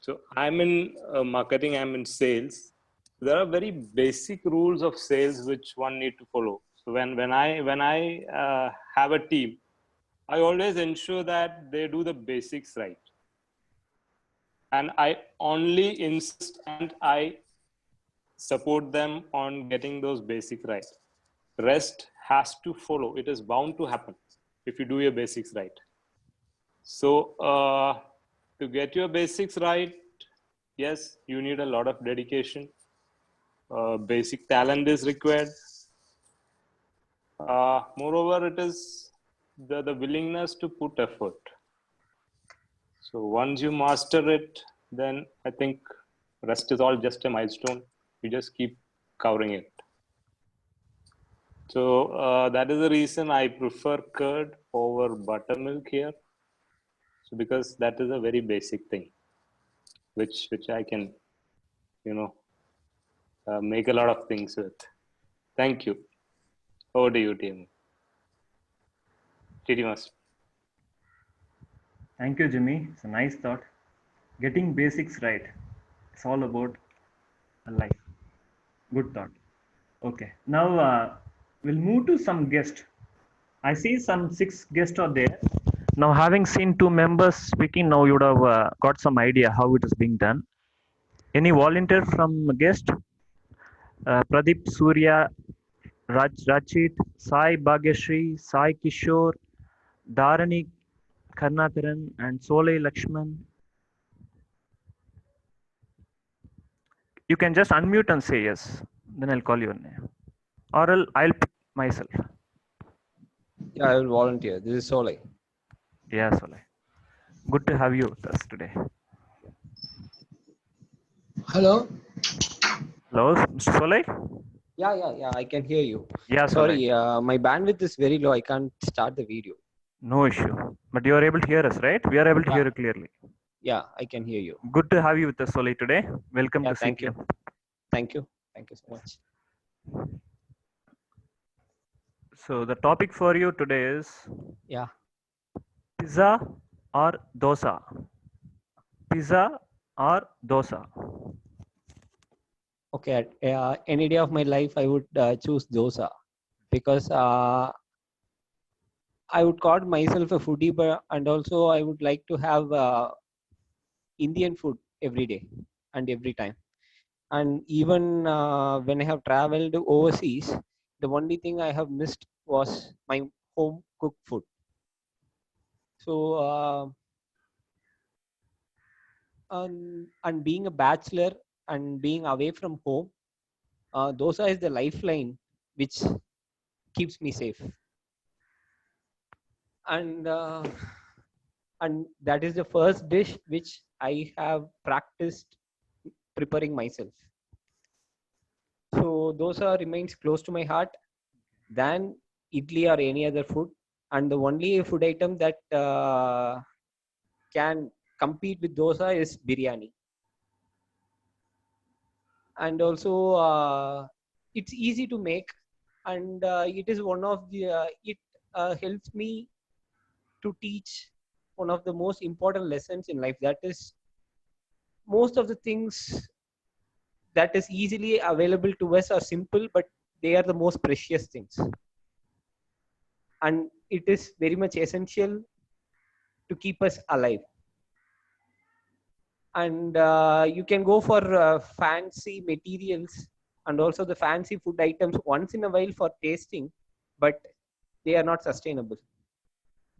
So I'm in marketing, I'm in sales. There are very basic rules of sales which one need to follow. So when I have a team, I always ensure that they do the basics right. And I only insist and I support them on getting those basics right. Rest has to follow. It is bound to happen if you do your basics right. So to get your basics right, yes, you need a lot of dedication. Basic talent is required. Moreover, it is the willingness to put effort. So once you master it, then I think rest is all just a milestone. You just keep covering it. So that is the reason I prefer curd over buttermilk here. So because that is a very basic thing, which I can, make a lot of things with. Thank you. Over to you, TT Master. Thank you, Jimmy. It's a nice thought. Getting basics right. It's all about a life. Good thought. Okay. Now we'll move to some guests. I see some 6 guests are there. Now, having seen 2 members speaking, now you would have got some idea how it is being done. Any volunteer from guest? Pradeep Surya, Rachit, Sai Bhagyashree, Sai Kishore, Dharani Karnakaran, and Solay Lakshman. You can just unmute and say yes. Then I'll call your name. Or I'll pick myself. Yeah, I will volunteer. This is Solay. Yeah, Solay. Good to have you with us today. Hello. Hello, Mr. Solay? Yeah, I can hear you. Yeah, sorry, my bandwidth is very low. I can't start the video. No issue. But you are able to hear us, right? We are able to hear you clearly. Yeah, I can hear you. Good to have you with us, Solay, today. Welcome to thank CTM. you. Thank you. Thank you so much. So the topic for you today is pizza or dosa? Pizza or dosa? Okay, any day of my life, I would choose dosa. because I would call myself a foodie, and also I would like to have Indian food every day and every time. And even when I have traveled overseas, the only thing I have missed was my home cooked food. So, and being a bachelor and being away from home, dosa is the lifeline which keeps me safe. And that is the first dish which I have practiced preparing myself. So dosa remains close to my heart than idli or any other food. And the only food item that can compete with dosa is biryani. And also it's easy to make, and it is one of the it helps me to teach one of the most important lessons in life, that is most of the things that is easily available to us are simple, but they are the most precious things, and it is very much essential to keep us alive. And you can go for fancy materials and also the fancy food items once in a while for tasting, but they are not sustainable.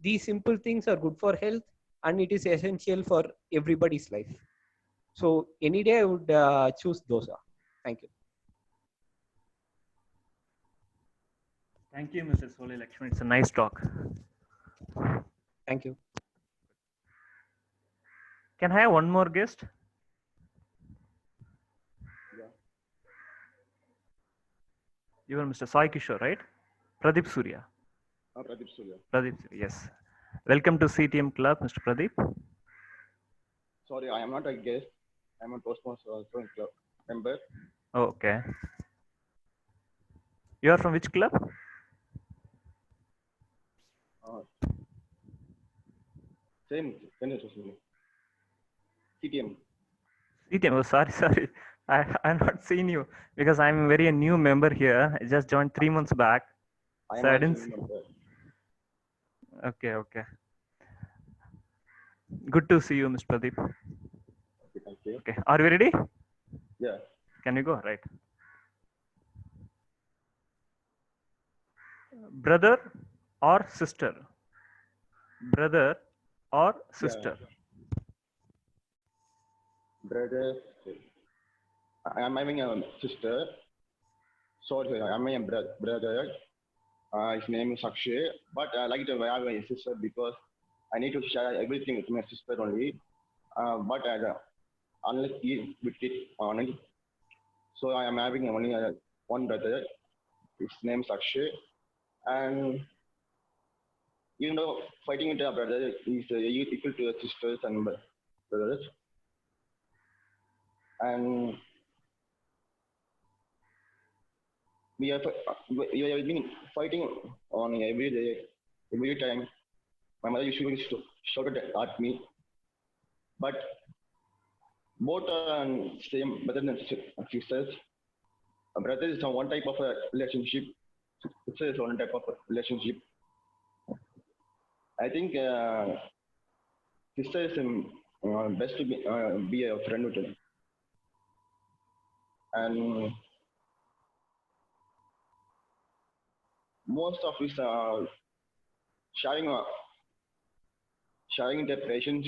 These simple things are good for health, and it is essential for everybody's life. So any day I would choose dosa. Thank you. Thank you, Mr. Soli Lakshman. It's a nice talk. Thank you. Can I have one more guest? You are Mr. Sai Kishore, right? Pradeep Surya. Pradeep Surya. Pradeep, yes. Welcome to CTM Club, Mr. Pradeep. Sorry, I am not a guest. I am a Toastmaster Club member. Oh, okay. You are from which club? Same, CTM. CTM. Oh, sorry. I'm not seen you because I'm very a new member here. I just joined 3 months back. I am So I also didn't a see. member. Okay. Good to see you, Mr. Pradeep. Okay, thank you. Okay, are we ready? Yeah. Can we go? Right. Brother or sister? Brother or sister? Brother. I am having a sister. Sorry, I am a brother. His name is Akshay. But I like to have a sister because I need to share everything with my sister only. But unless he with it only. So I am having only one brother. His name is Akshay. And even though fighting with a brother is equal to sisters and brothers. And we have been fighting on every day, every time. My mother usually shouted at me. But both are same brothers and sisters. A brother is one type of a relationship. Sister is one type of a relationship. I think sister is best to be a friend with him. And most of us are sharing the patience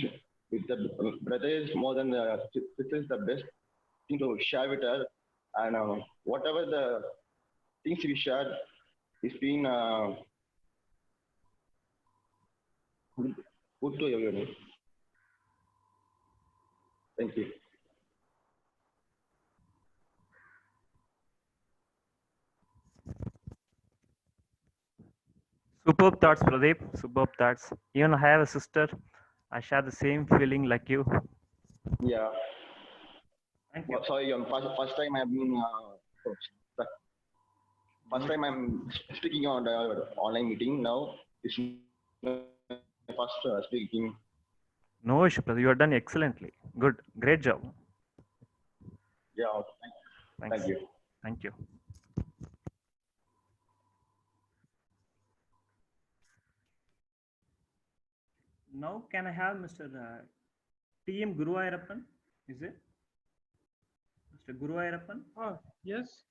with the brothers more than the sisters is the best thing to share with her. And whatever the things we share is being good to everyone. Thank you. Superb thoughts, Pradeep. Superb thoughts. Even I have a sister. I share the same feeling like you. Yeah. Thank you. Sorry, first time I've been first time I'm speaking on the online meeting now. It's first speaking. No issue, Pradeep. You have done excellently. Good. Great job. Yeah. Thanks. Thank you. Thank you. now can I have Mr. T.M. Guruayappan? Is it? Mr. Guruayappan? Yes.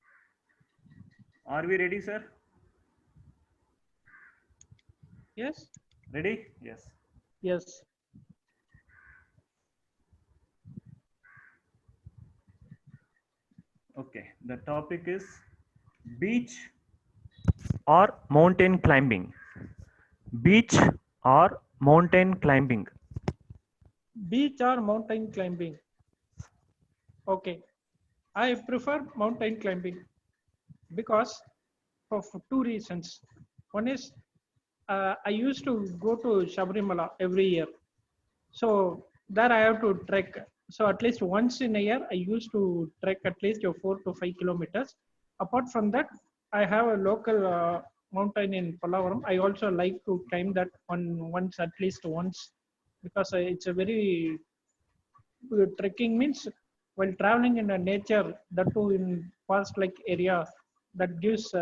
Are we ready, sir? Yes. Ready? Yes. Yes. Okay. The topic is beach or mountain climbing. Beach or mountain climbing. Beach or mountain climbing? Okay. I prefer mountain climbing because of two reasons. One is I used to go to Sabrimala every year. So there I have to trek. So at least once in a year, I used to trek at least 4 to 5 kilometers. Apart from that, I have a local mountain in Pallavaram. I also like to climb that once, at least once, because it's a very trekking means while traveling in the nature, that too in forest like area, that gives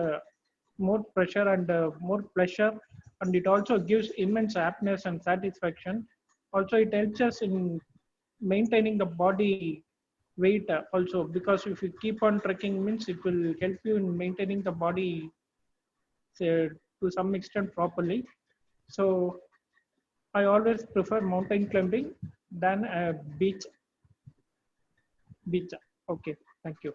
more pressure and more pleasure, and it also gives immense happiness and satisfaction. Also it helps us in maintaining the body weight also, because if you keep on trekking means it will help you in maintaining the body, say, to some extent properly. So I always prefer mountain climbing than a beach. Okay, thank you.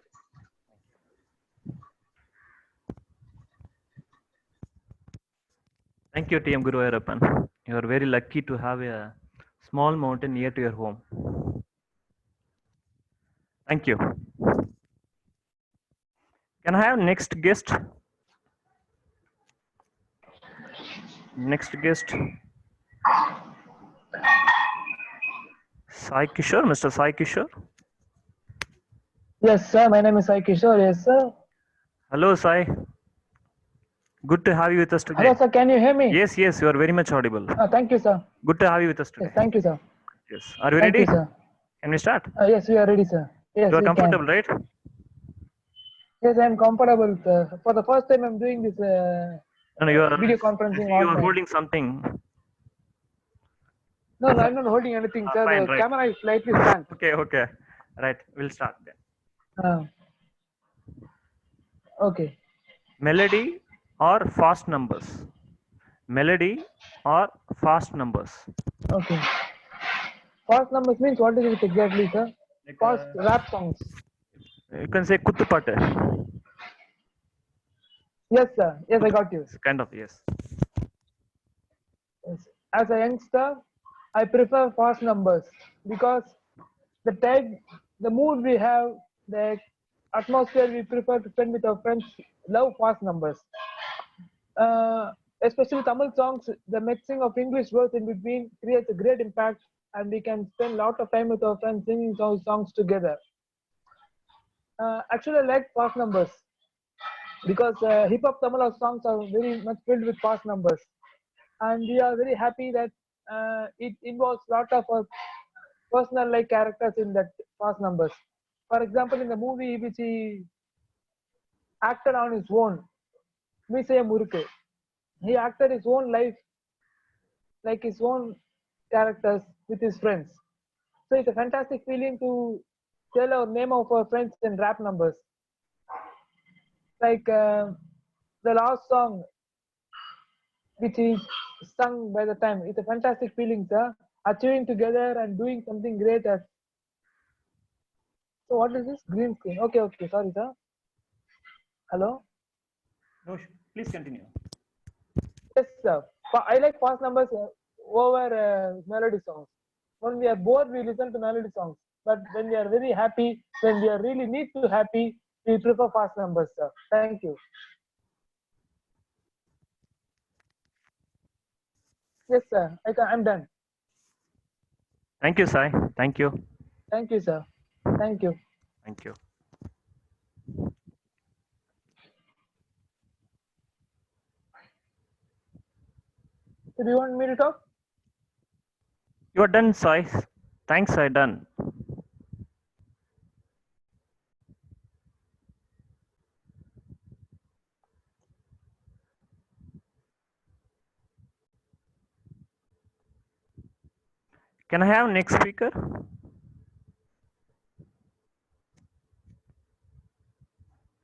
Thank you, TM Guruayappan. You are very lucky to have a small mountain near to your home. Thank you. Can I have next guest? Next guest. Sai Kishore, Mr. Sai Kishore. Yes, sir. My name is Sai Kishore. Yes, sir. Hello, Sai. Good to have you with us today. Hello, sir. Can you hear me? Yes, yes, you are very much audible. Thank you, sir. Good to have you with us today. Yes, thank you, sir. Yes. Are you Thank ready? you, sir. Can we start? Yes, we are ready, sir. Yes, You are we comfortable, can. right? Yes, I am comfortable, sir. For the first time, I'm doing this No, you are. video conferencing You are online. holding something. No, no, I'm not holding anything, sir. Fine, The right. camera is slightly slant. Okay, okay. Right. We'll start then. Okay. Melody or fast numbers? Melody or fast numbers? Okay. Fast numbers means what is it exactly, sir? Fast rap songs. You can say Kuttupatte. Yes, sir. Yes, I got you. Kind of, yes. Yes. As a youngster, I prefer fast numbers because the time, the mood we have, the atmosphere we prefer to spend with our friends, love fast numbers. Especially Tamil songs, the mixing of English words in between creates a great impact, and we can spend a lot of time with our friends singing those songs together. Actually, I like fast numbers because hip hop Tamil songs are very much filled with fast numbers, and we are very happy that it involves a lot of personal like characters in that fast numbers. For example, in the movie which he acted on his own, Misaya Muruku, he acted his own life like his own characters with his friends. So it's a fantastic feeling to tell our name of our friends in rap numbers. Like the last song which is sung by the time, it's a fantastic feeling, sir. Achieving together and doing something great. So what is this green screen? Okay, okay, sorry, sir. Hello. No, please continue. Yes, sir. I like fast numbers over melody songs. When we are bored, we listen to melody songs. But when we are very happy, when we are really need to happy, we prefer fast numbers, sir. Thank you. Yes, sir. I'm done. Thank you, Sai. Thank you. Thank you, sir. Thank you. Thank you. So do you want me to talk? You are done, Sai. Thanks, Sai. Done. Can I have next speaker?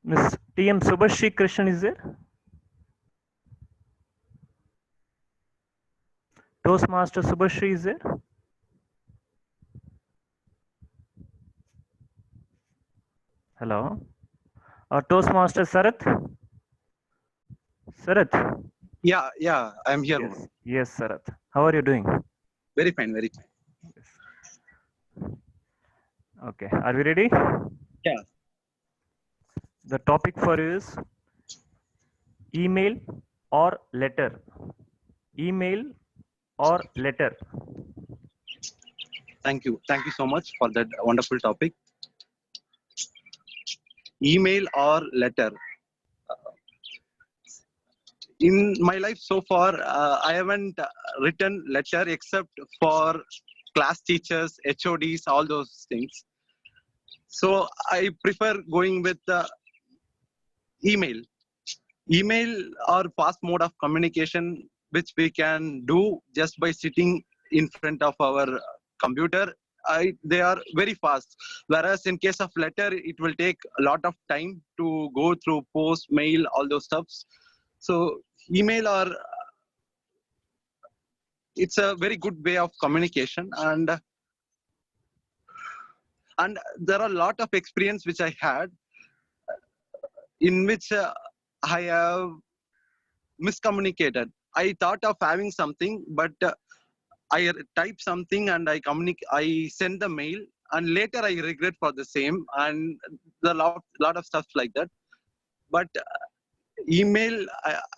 Miss T.M. Subhashri Krishnan is there? Toastmaster Subhashri is there? Hello. Toastmaster Sarath? Sarath? Yeah, I'm here. Yes, yes, Sarath. How are you doing? Very fine, very fine. Okay, are we ready? Yeah. The topic for you is email or letter. Email or letter. Thank you so much for that wonderful topic. Email or letter. In my life so far, I haven't written letter except for class teachers, HODs, all those things. So I prefer going with email. Email or fast mode of communication, which we can do just by sitting in front of our computer. They are very fast. Whereas in case of letter, it will take a lot of time to go through post, mail, all those stuffs. So email or it's a very good way of communication, and there are a lot of experience which I had in which I have miscommunicated. I thought of having something, but I type something and I send the mail, and later I regret for the same, and the lot of stuff like that. But email,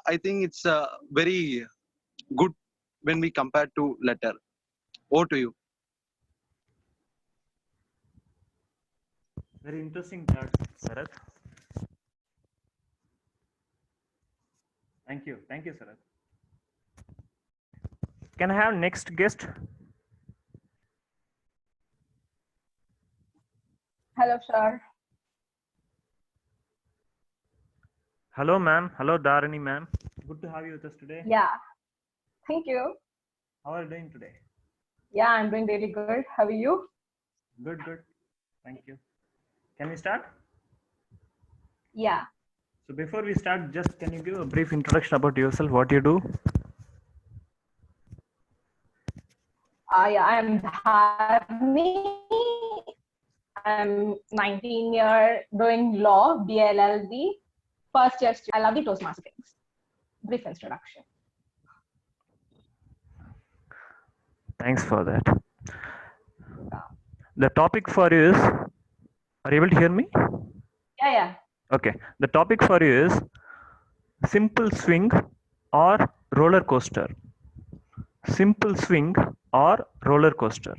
I think it's very good when we compare to letter. Over to you. Very interesting thought, Sarath. Thank you, Sarath. Can I have next guest? Hello, sir. Hello, ma'am. Hello, Dharani, ma'am. Good to have you with us today. Yeah. Thank you. How are you doing today? Yeah, I'm doing really good. How are you? Good. Thank you. Can we start? Yeah. So before we start, just can you give a brief introduction about yourself, what you do? Yeah, I'm Dharani. I'm 19 years doing law, BLLB. First year student. I love the Toastmaster things. Brief introduction. Thanks for that. The topic for you is, are you able to hear me? Yeah. Okay. The topic for you is simple swing or roller coaster. Simple swing or roller coaster.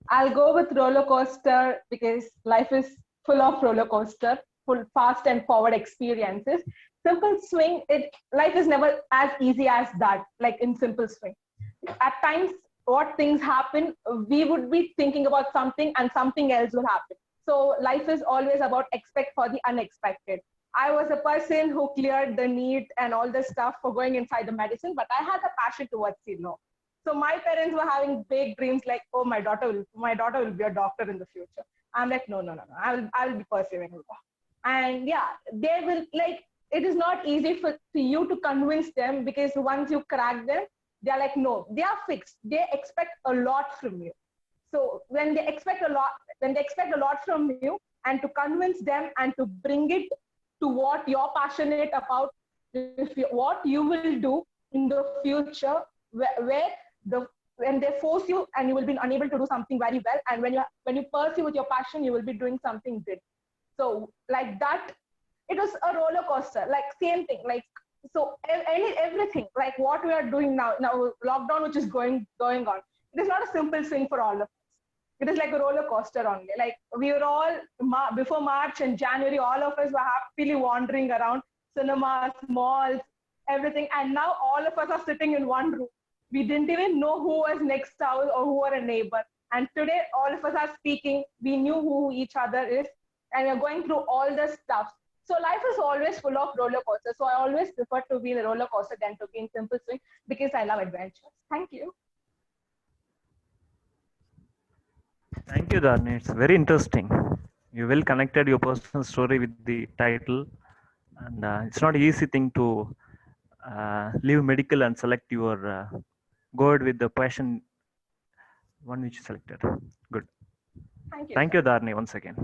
I'll go with roller coaster because life is full of roller coaster, full fast and forward experiences. Simple swing, life is never as easy as that, like in simple swing. At times, what things happen, we would be thinking about something and something else will happen. So life is always about expect for the unexpected. I was a person who cleared the NEET and all this stuff for going inside the medicine, but I had a passion towards law. So my parents were having big dreams like, oh, my daughter will be a doctor in the future. I'm like, no. I will be pursuing law. And yeah, they will it is not easy for you to convince them because once you crack them, they're like, no, they are fixed. They expect a lot from you. So when they expect a lot from you, and to convince them and to bring it to what you're passionate about, what you will do in the future, when they force you and you will be unable to do something very well, and when you pursue with your passion, you will be doing something good. So like that, it was a roller coaster, like same thing, like so everything, like what we are doing now lockdown, which is going on, it is not a simple thing for all of us. It is like a roller coaster only. Like we were all before March and January, all of us were happily wandering around cinemas, malls, everything, and now all of us are sitting in one room. We didn't even know who was next house or who were a neighbor. And today, all of us are speaking. We knew who each other is, and we're going through all the stuff. So life is always full of roller coasters. So I always prefer to be in a roller coaster than to be in simple swing because I love adventures. Thank you. Thank you, Dharni. It's very interesting. You well connected your personal story with the title, and it's not easy thing to leave medical and select your go ahead with the passion one which you selected. Good. Thank you, Dharni, once again.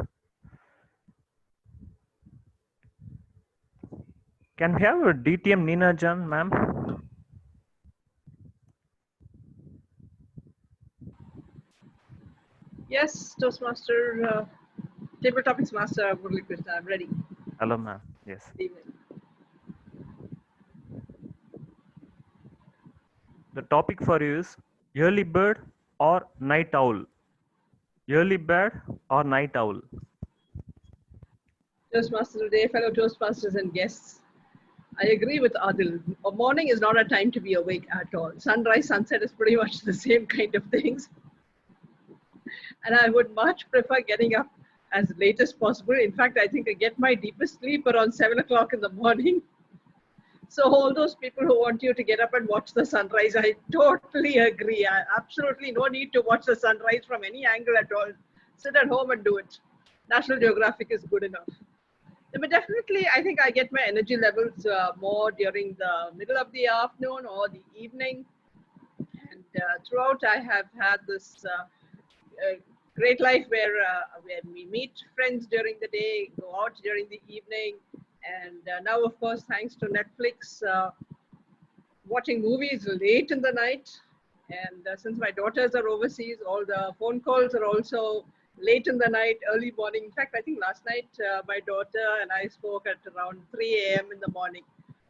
Can we have a DTM Nina Jan, ma'am? Yes, Toastmaster, Table Topics Master, Murali Krishna, I'm ready. Hello, ma'am. Yes. Good evening. The topic for you is early bird or night owl? Early bird or night owl? Toastmaster today, fellow Toastmasters and guests. I agree with Adil. A morning is not a time to be awake at all. Sunrise, sunset is pretty much the same kind of things. And I would much prefer getting up as late as possible. In fact, I think I get my deepest sleep around 7 o'clock in the morning. So all those people who want you to get up and watch the sunrise, I totally agree. Absolutely no need to watch the sunrise from any angle at all. Sit at home and do it. National Geographic is good enough. But definitely, I think I get my energy levels more during the middle of the afternoon or the evening. And throughout, I have had this great life where we meet friends during the day, go out during the evening. And now, of course, thanks to Netflix, watching movies late in the night. And since my daughters are overseas, all the phone calls are also late in the night, early morning. In fact, I think last night my daughter and I spoke at around 3 a.m. in the morning.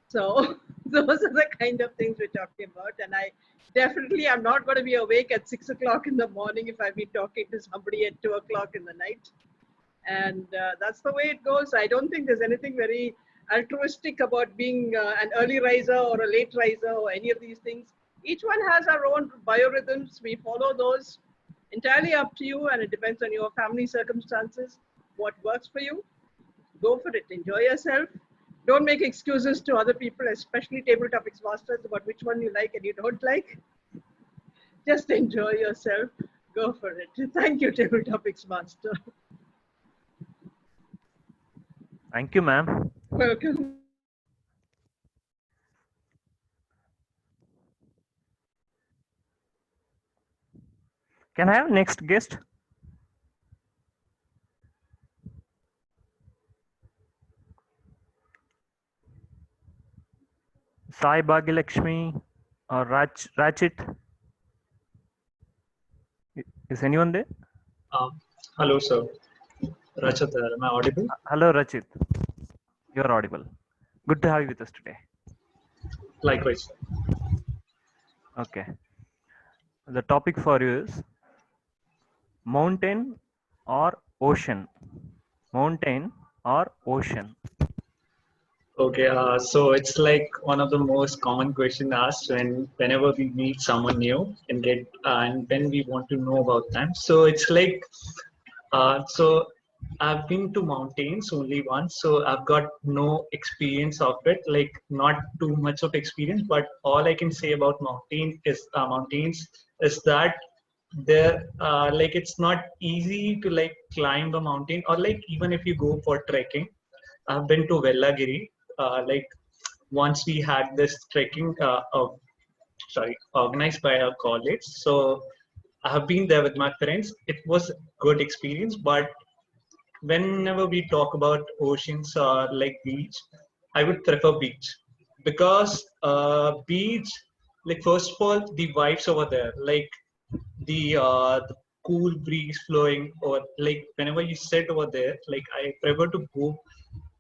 So those are the kind of things we're talking about. And I definitely am not going to be awake at 6 o'clock in the morning if I've been talking to somebody at 2 o'clock in the night. And that's the way it goes. I don't think there's anything very altruistic about being an early riser or a late riser or any of these things. Each one has our own biorhythms. We follow those. Entirely up to you, and it depends on your family circumstances, what works for you. Go for it. Enjoy yourself. Don't make excuses to other people, especially Table Topics Masters, about which one you like and you don't like. Just enjoy yourself. Go for it. Thank you, Table Topics Master. Thank you, ma'am. Welcome. Can I have next guest? Sai Bhagilakshmi or Rachit? Is anyone there? Hello, sir. Rachit, am I audible? Hello, Rachit. You're audible. Good to have you with us today. Likewise. Okay. The topic for you is mountain or ocean? Mountain or ocean? Okay, so it's like one of the most common questions asked whenever we meet someone new and when we want to know about them. So it's like, so I've been to mountains only once, so I've got no experience of it, like not too much of experience, but all I can say about mountains is that they're like it's not easy to like climb a mountain, or like even if you go for trekking. I've been to Vellagiri, like once we had this trekking organized by our college. So I have been there with my friends. It was a good experience, but whenever we talk about oceans or like beach, I would prefer beach, because beach, like first of all, the vibes over there, like the cool breeze flowing, or like whenever you sit over there, like I prefer to go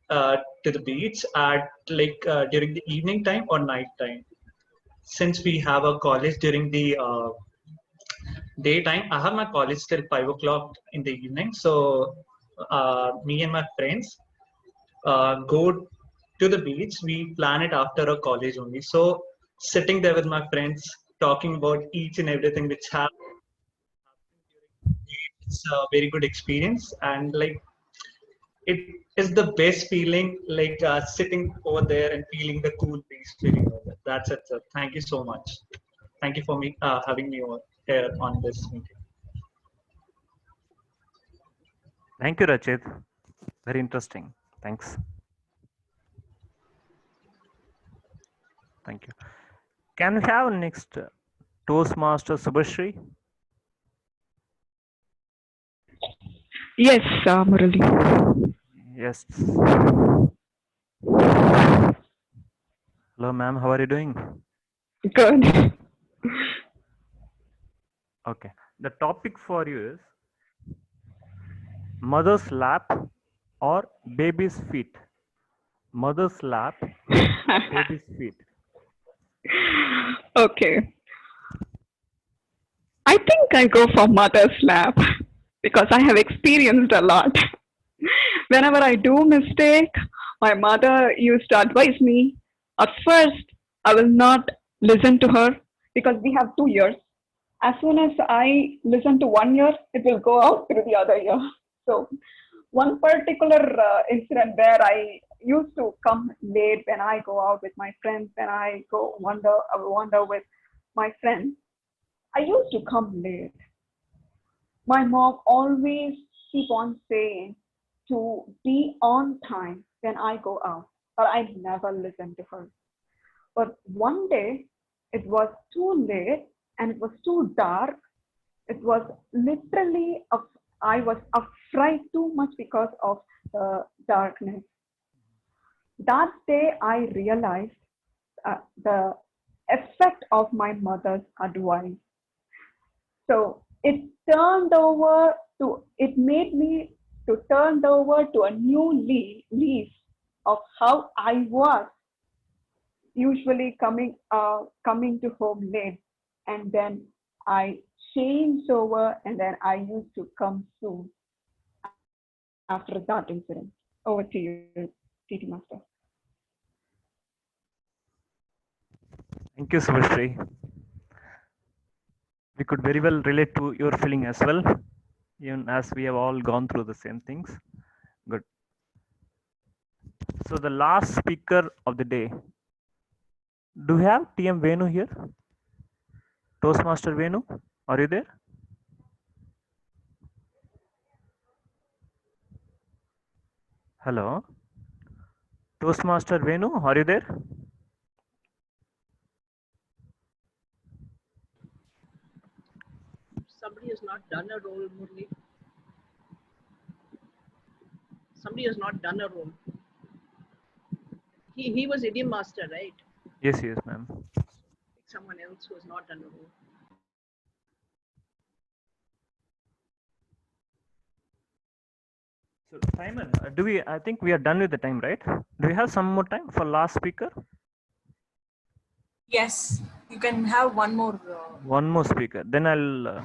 to the beach at like during the evening time or night time. Since we have a college during the daytime, I have my college till 5 o'clock in the evening. So me and my friends go to the beach. We plan it after a college only. So sitting there with my friends, talking about each and everything which happened, it's a very good experience. And like it is the best feeling, like sitting over there and feeling the cool breeze feeling over there. That's it, sir. Thank you so much. Thank you for me having me over here on this meeting. Thank you, Rachit. Very interesting. Thanks. Thank you. Can we have next Toastmaster Subhashri? Yes, Murali. Yes. Hello, ma'am. How are you doing? Good. Okay. The topic for you is mother's lap or baby's feet. Mother's lap or baby's feet. Okay. I think I go for mother's lap because I have experienced a lot. Whenever I do mistake, my mother used to advise me. At first, I will not listen to her because we have 2 years. As soon as I listen to 1 year, it will go out through the other year. So one particular incident where I used to come late when I go out with my friends, when I go wander with my friends, I used to come late. My mom always keep on saying to be on time when I go out, but I never listened to her. But one day it was too late and it was too dark. It was literally, I was afraid too much because of the darkness. That day I realized the effect of my mother's advice. So it made me to turn over to a new leaf of how I was usually coming to home late, and then I changed over, and then I used to come soon after that incident. Over to you, TT Master. Thank you, Subhashri. We could very well relate to your feeling as well, even as we have all gone through the same things. Good. So the last speaker of the day. Do we have TM Venu here? Toastmaster Venu, are you there? Hello? Toastmaster Venu, are you there? Somebody has not done a role, Murli. Somebody has not done a role. He was idiom master, right? Yes, ma'am. Someone else who has not done a role. So Simon, I think we are done with the time, right? Do we have some more time for last speaker? Yes, you can have one more. One more speaker. Then I'll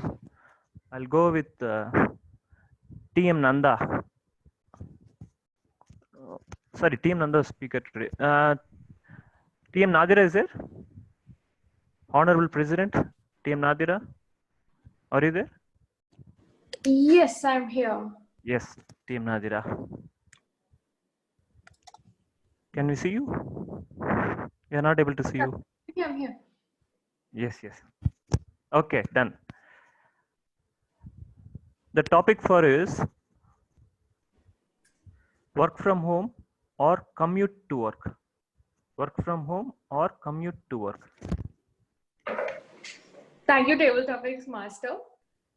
go with TM Nanda. Sorry, TM Nanda speaker today. TM Nadira is there? Honorable President, TM Nadira, are you there? Yes, I'm here. Yes, TM Nadira. Can we see you? We are not able to see you. Yeah, I'm here. Yes. Okay, done. The topic for is work from home or commute to work. Work from home or commute to work. Thank you, Table Topics Master.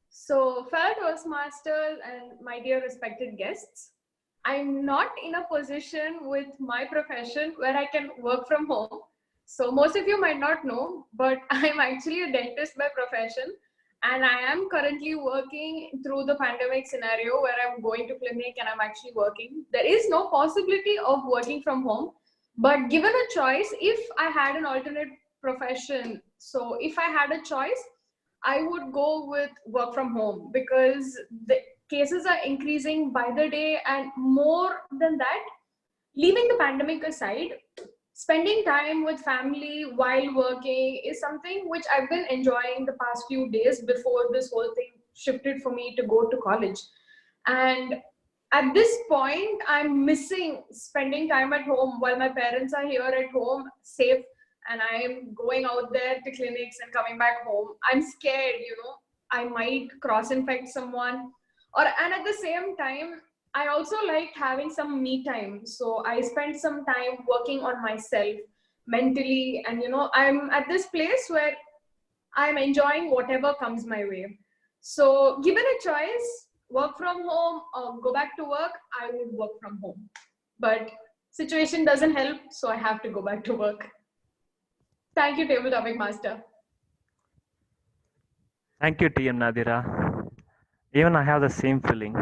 So, fellow Toastmasters and my dear respected guests, I'm not in a position with my profession where I can work from home. So, most of you might not know, but I'm actually a dentist by profession. And I am currently working through the pandemic scenario where I'm going to clinic and I'm actually working. There is no possibility of working from home. But given a choice, if I had an alternate profession, so if I had a choice, I would go with work from home because the cases are increasing by the day, and more than that, leaving the pandemic aside, spending time with family while working is something which I've been enjoying the past few days before this whole thing shifted for me to go to college. And at this point, I'm missing spending time at home while my parents are here at home safe, and I'm going out there to clinics and coming back home. I'm scared, I might cross infect someone. And at the same time, I also liked having some me time. So I spent some time working on myself mentally, and I'm at this place where I'm enjoying whatever comes my way. So given a choice, work from home or go back to work, I would work from home. But situation doesn't help, so I have to go back to work. Thank you, Table Topic Master. Thank you, TM Nadira. Even I have the same feeling.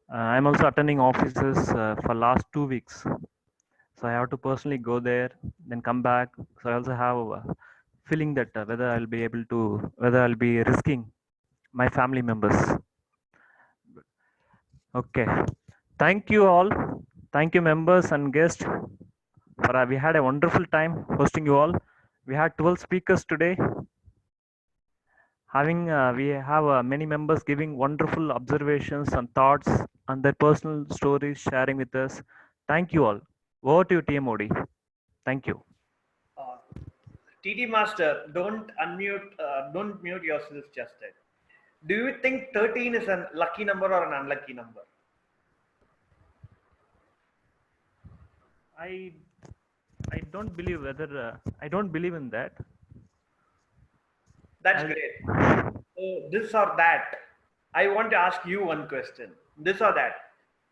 I'm also attending offices for last 2 weeks. So I have to personally go there, then come back. So I also have a feeling that whether I'll be risking my family members. Okay. Thank you all. Thank you members and guests. We had a wonderful time hosting you all. We had 12 speakers today. We have many members giving wonderful observations and thoughts and their personal stories sharing with us. Thank you all. Over to you, TMOD. Thank you. TD Master, don't mute yourself just yet. Do you think 13 is a lucky number or an unlucky number? I don't believe I don't believe in that. That's great. So this or that, I want to ask you one question. This or that.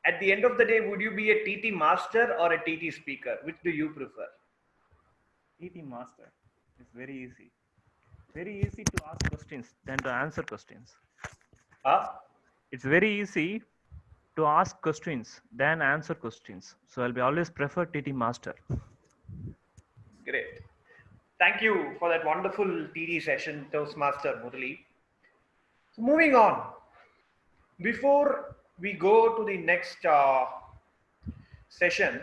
At the end of the day, would you be a TT master or a TT speaker? Which do you prefer? TT master. It's very easy. Very easy to ask questions than to answer questions. It's very easy to ask questions than answer questions. So I'll be always prefer TT master. Great. Thank you for that wonderful TD session, Toastmaster Murali. So moving on. Before we go to the next session,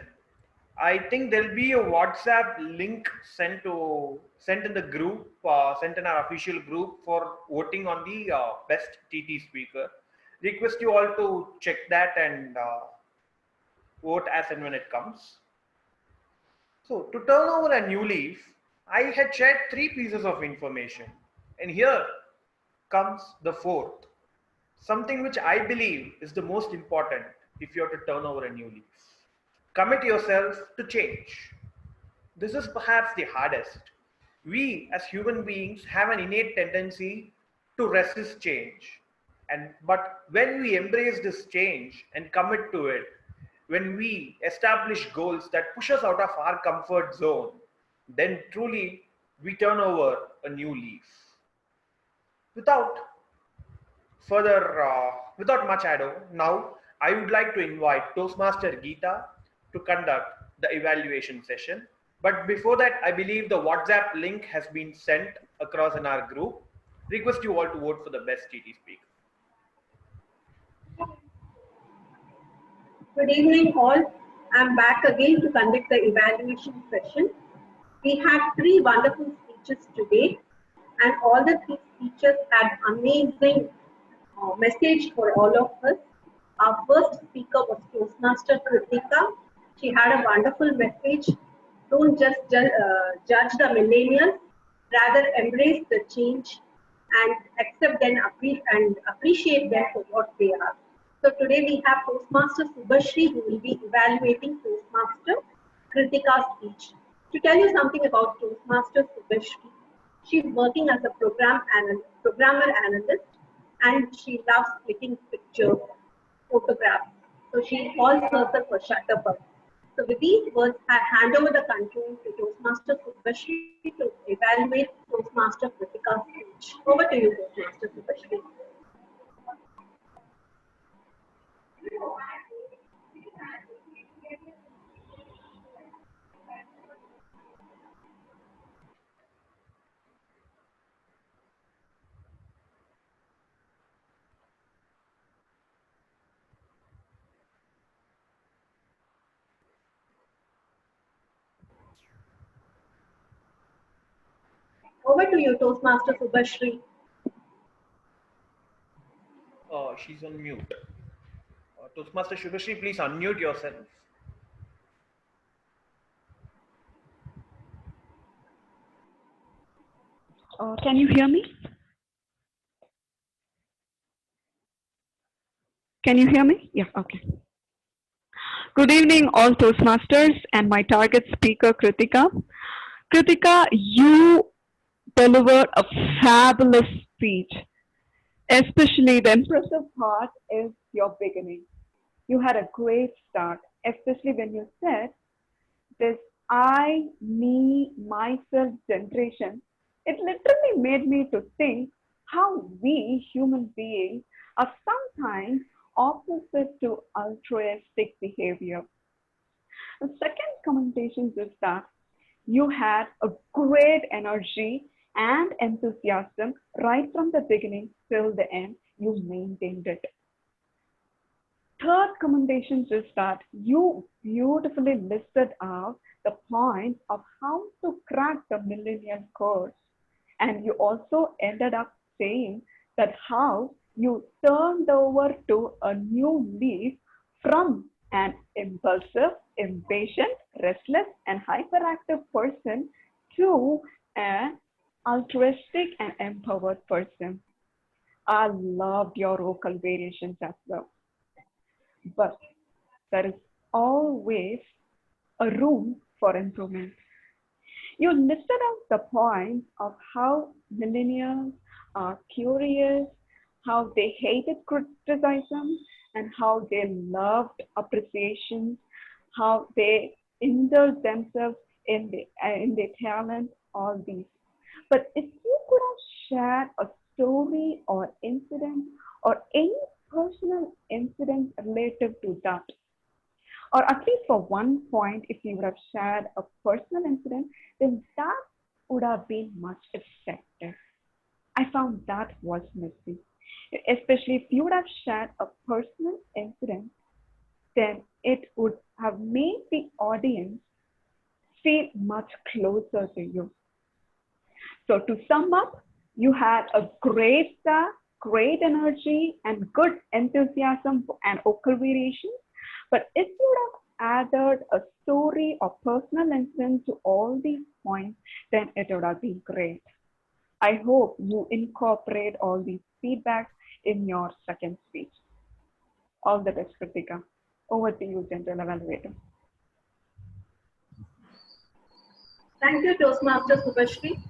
I think there'll be a WhatsApp link sent in the group, sent in our official group for voting on the best TT speaker. Request you all to check that and vote as and when it comes. So to turn over a new leaf, I had shared 3 pieces of information, and here comes the 4th, something which I believe is the most important if you have to turn over a new leaf. Commit yourself to change. This is perhaps the hardest. We as human beings have an innate tendency to resist change. But when we embrace this change and commit to it, when we establish goals that push us out of our comfort zone, then truly we turn over a new leaf. Without much ado, now I would like to invite Toastmaster Geeta to conduct the evaluation session. But before that, I believe the WhatsApp link has been sent across in our group. Request you all to vote for the best TT speaker. Good evening all. I'm back again to conduct the evaluation session. We had 3 wonderful speeches today, and all the 3 speeches had amazing message for all of us. Our first speaker was Toastmaster Kritika. She had a wonderful message. Don't just judge the millennials, rather embrace the change and accept them and appreciate them for what they are. So today we have Toastmaster Subhashri, who will be evaluating Toastmaster Kritika's speech. To tell you something about Toastmaster Subhashri, she's working as a programmer analyst, and she loves clicking pictures, photographs. So she calls herself a shutterbug. So with these words, I hand over the control to Toastmaster Subhashri to evaluate Toastmaster Kritika's speech. Over to you, Toastmaster Subhashri. Over to you, Toastmaster Subhashri. She's on mute. Toastmaster Subhashri, please unmute yourself. Can you hear me? Can you hear me? Yeah, okay. Good evening, all Toastmasters and my target speaker, Kritika. Kritika, you delivered a fabulous speech. Especially the impressive part is your beginning. You had a great start, especially when you said this I, me, myself generation. It literally made me to think how we human beings are sometimes opposite to altruistic behavior. The second commentation is that you had a great energy and enthusiasm right from the beginning till the end. You maintained it. Third commendation is that you beautifully listed out the points of how to crack the millennial course. And you also ended up saying that how you turned over to a new leaf from an impulsive, impatient, restless, and hyperactive person to an altruistic and empowered person. I loved your vocal variations as well. But there is always a room for improvement. You listed out the points of how millennials are curious, how they hated criticism, and how they loved appreciation, how they indulge themselves in their talent, all these. But if you could have shared a story or incident or any personal incident related to that, or at least for one point, if you would have shared a personal incident, then that would have been much effective. I found that was missing. Especially if you would have shared a personal incident, then it would have made the audience feel much closer to you. So to sum up, you had a great start, great energy, and good enthusiasm and vocal variations. But if you would have added a story or personal incident to all these points, then it would have been great. I hope you incorporate all these feedbacks in your second speech. All the best, Kritika. Over to you, General Evaluator. Thank you, Toastmaster Subhashri.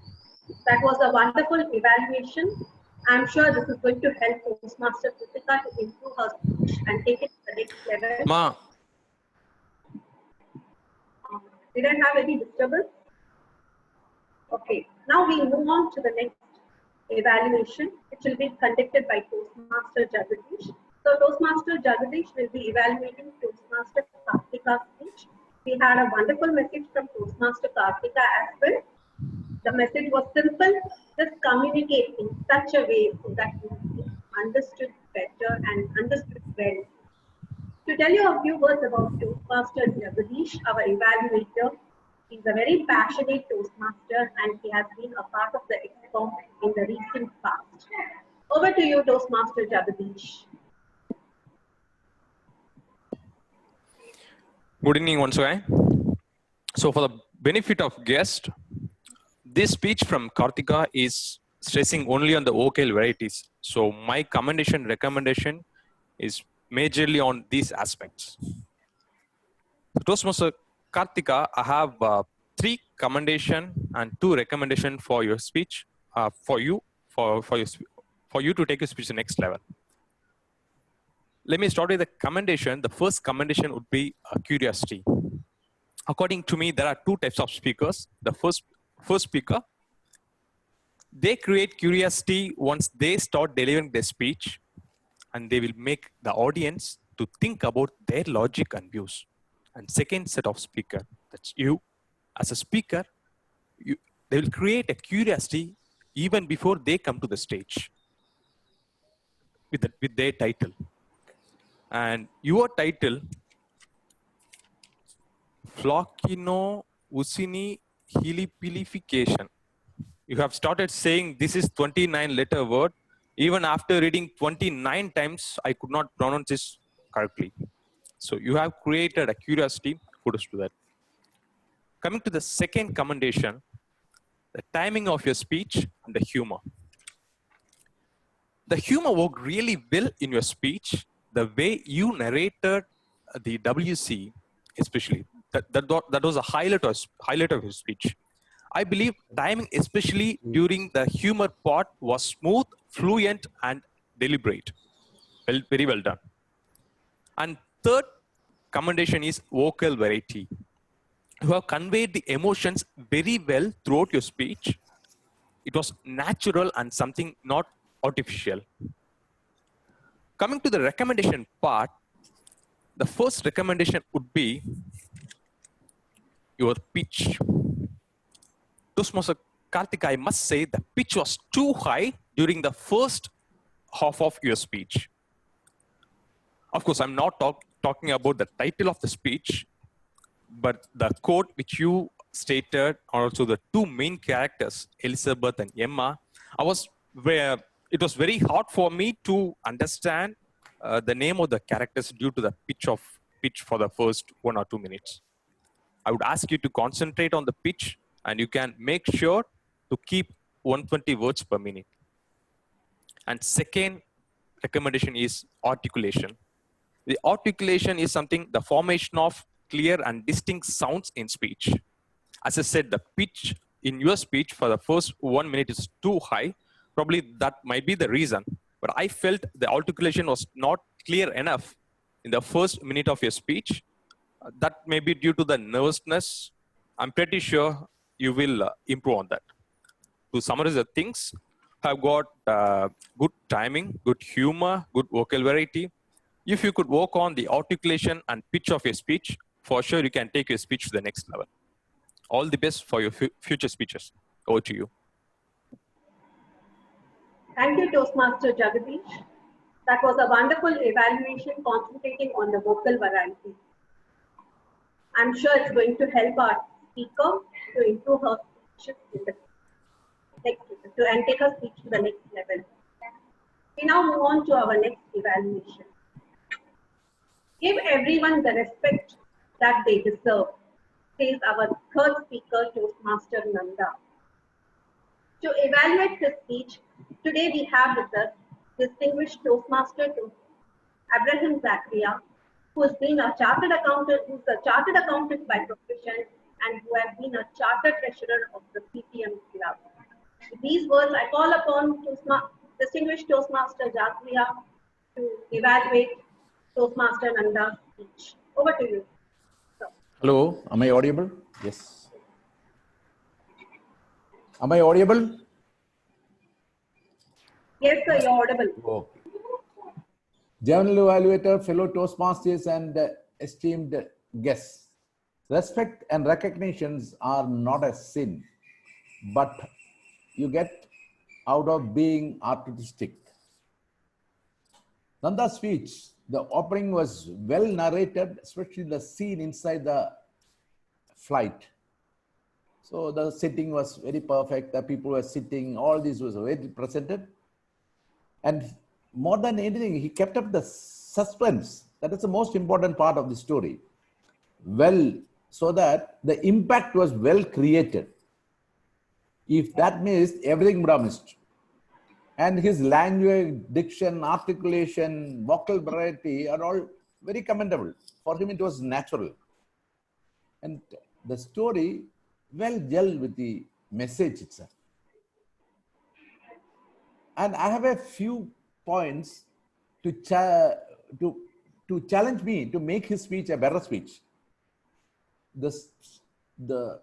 That was a wonderful evaluation. I'm sure this is going to help Toastmaster Kritika to improve her speech and take it to the next level. Ma. Did I have any disturbance? Okay, now we move on to the next evaluation, which will be conducted by Toastmaster Jagadish. So Toastmaster Jagadish will be evaluating Toastmaster Kartika's speech. We had a wonderful message from Toastmaster Kartika as well. The message was simple, just communicate in such a way so that you will be understood better and understood well. To tell you a few words about Toastmaster Jagadish, our evaluator, he's a very passionate Toastmaster and he has been a part of the EXCOM in the recent past. Over to you, Toastmaster Jagadish. Good evening once again. So for the benefit of guests, this speech from Kartika is stressing only on the vocal varieties. So my recommendation is majorly on these aspects. Toastmaster Kartika, I have 3 commendation and 2 recommendation for your speech, for you to take your speech to the next level. Let me start with the commendation. The first commendation would be curiosity. According to me, there are 2 types of speakers. The first speaker, they create curiosity once they start delivering their speech, and they will make the audience to think about their logic and views. And second set of speaker, that's you as a speaker, they will create a curiosity even before they come to the stage with their title. And your title, Flocchino Usini Hilipilification. You have started saying this is 29 letter word. Even after reading 29 times, I could not pronounce this correctly. So you have created a curiosity. Kudos to that. Coming to the second commendation, the timing of your speech and the humor. The humor worked really well in your speech. The way you narrated the WC, especially, that was a highlight of his speech. I believe timing, especially during the humor part, was smooth, fluent, and deliberate. Well, very well done. And third commendation is vocal variety. You have conveyed the emotions very well throughout your speech. It was natural and something not artificial. Coming to the recommendation part, the first recommendation would be your pitch. Toastmaster Karthik, I must say the pitch was too high during the first half of your speech. Of course, I'm not talking about the title of the speech, but the quote which you stated, or also the two main characters, Elizabeth and Emma, it was very hard for me to understand the name of the characters due to the pitch for the first 1 or 2 minutes. I would ask you to concentrate on the pitch, and you can make sure to keep 120 words per minute. And second recommendation is articulation. The articulation is something, the formation of clear and distinct sounds in speech. As I said, the pitch in your speech for the first 1 minute is too high. Probably that might be the reason. But I felt the articulation was not clear enough in the first minute of your speech. That may be due to the nervousness. I'm pretty sure you will improve on that. To summarize the things, have got good timing, good humor, good vocal variety. If you could work on the articulation and pitch of your speech, for sure you can take your speech to the next level. All the best for your future speeches. Over to you. Thank you, Toastmaster Jagadish. That was a wonderful evaluation concentrating on the vocal variety. I'm sure it's going to help our speaker to improve her speech and take her speech to the next level. We now move on to our next evaluation. Give everyone the respect that they deserve, says our third speaker, Toastmaster Nanda. To evaluate his speech, today we have with us distinguished Toastmaster Abraham Zakaria, who has been a chartered accountant, who's a chartered accountant by profession, and who has been a chartered treasurer of the CPM Club. With these words, I call upon distinguished Toastmaster Zakaria to evaluate Toastmaster Nanda's speech. Over to you, sir. Hello, am I audible? Yes. Am I audible? Yes, sir, you're audible. Okay. General Evaluator, fellow Toastmasters, and esteemed guests. Respect and recognitions are not a sin, but you get out of being artistic. Nanda's speech, the opening was well narrated, especially the scene inside the flight. So the setting was very perfect. The people were sitting, all this was very presented. And more than anything, he kept up the suspense. That is the most important part of the story. Well, so that the impact was well created. If that missed, everything would have missed. And his language, diction, articulation, vocal variety are all very commendable. For him, it was natural. And the story well gelled with the message itself. And I have a few points to challenge me to make his speech a better speech. The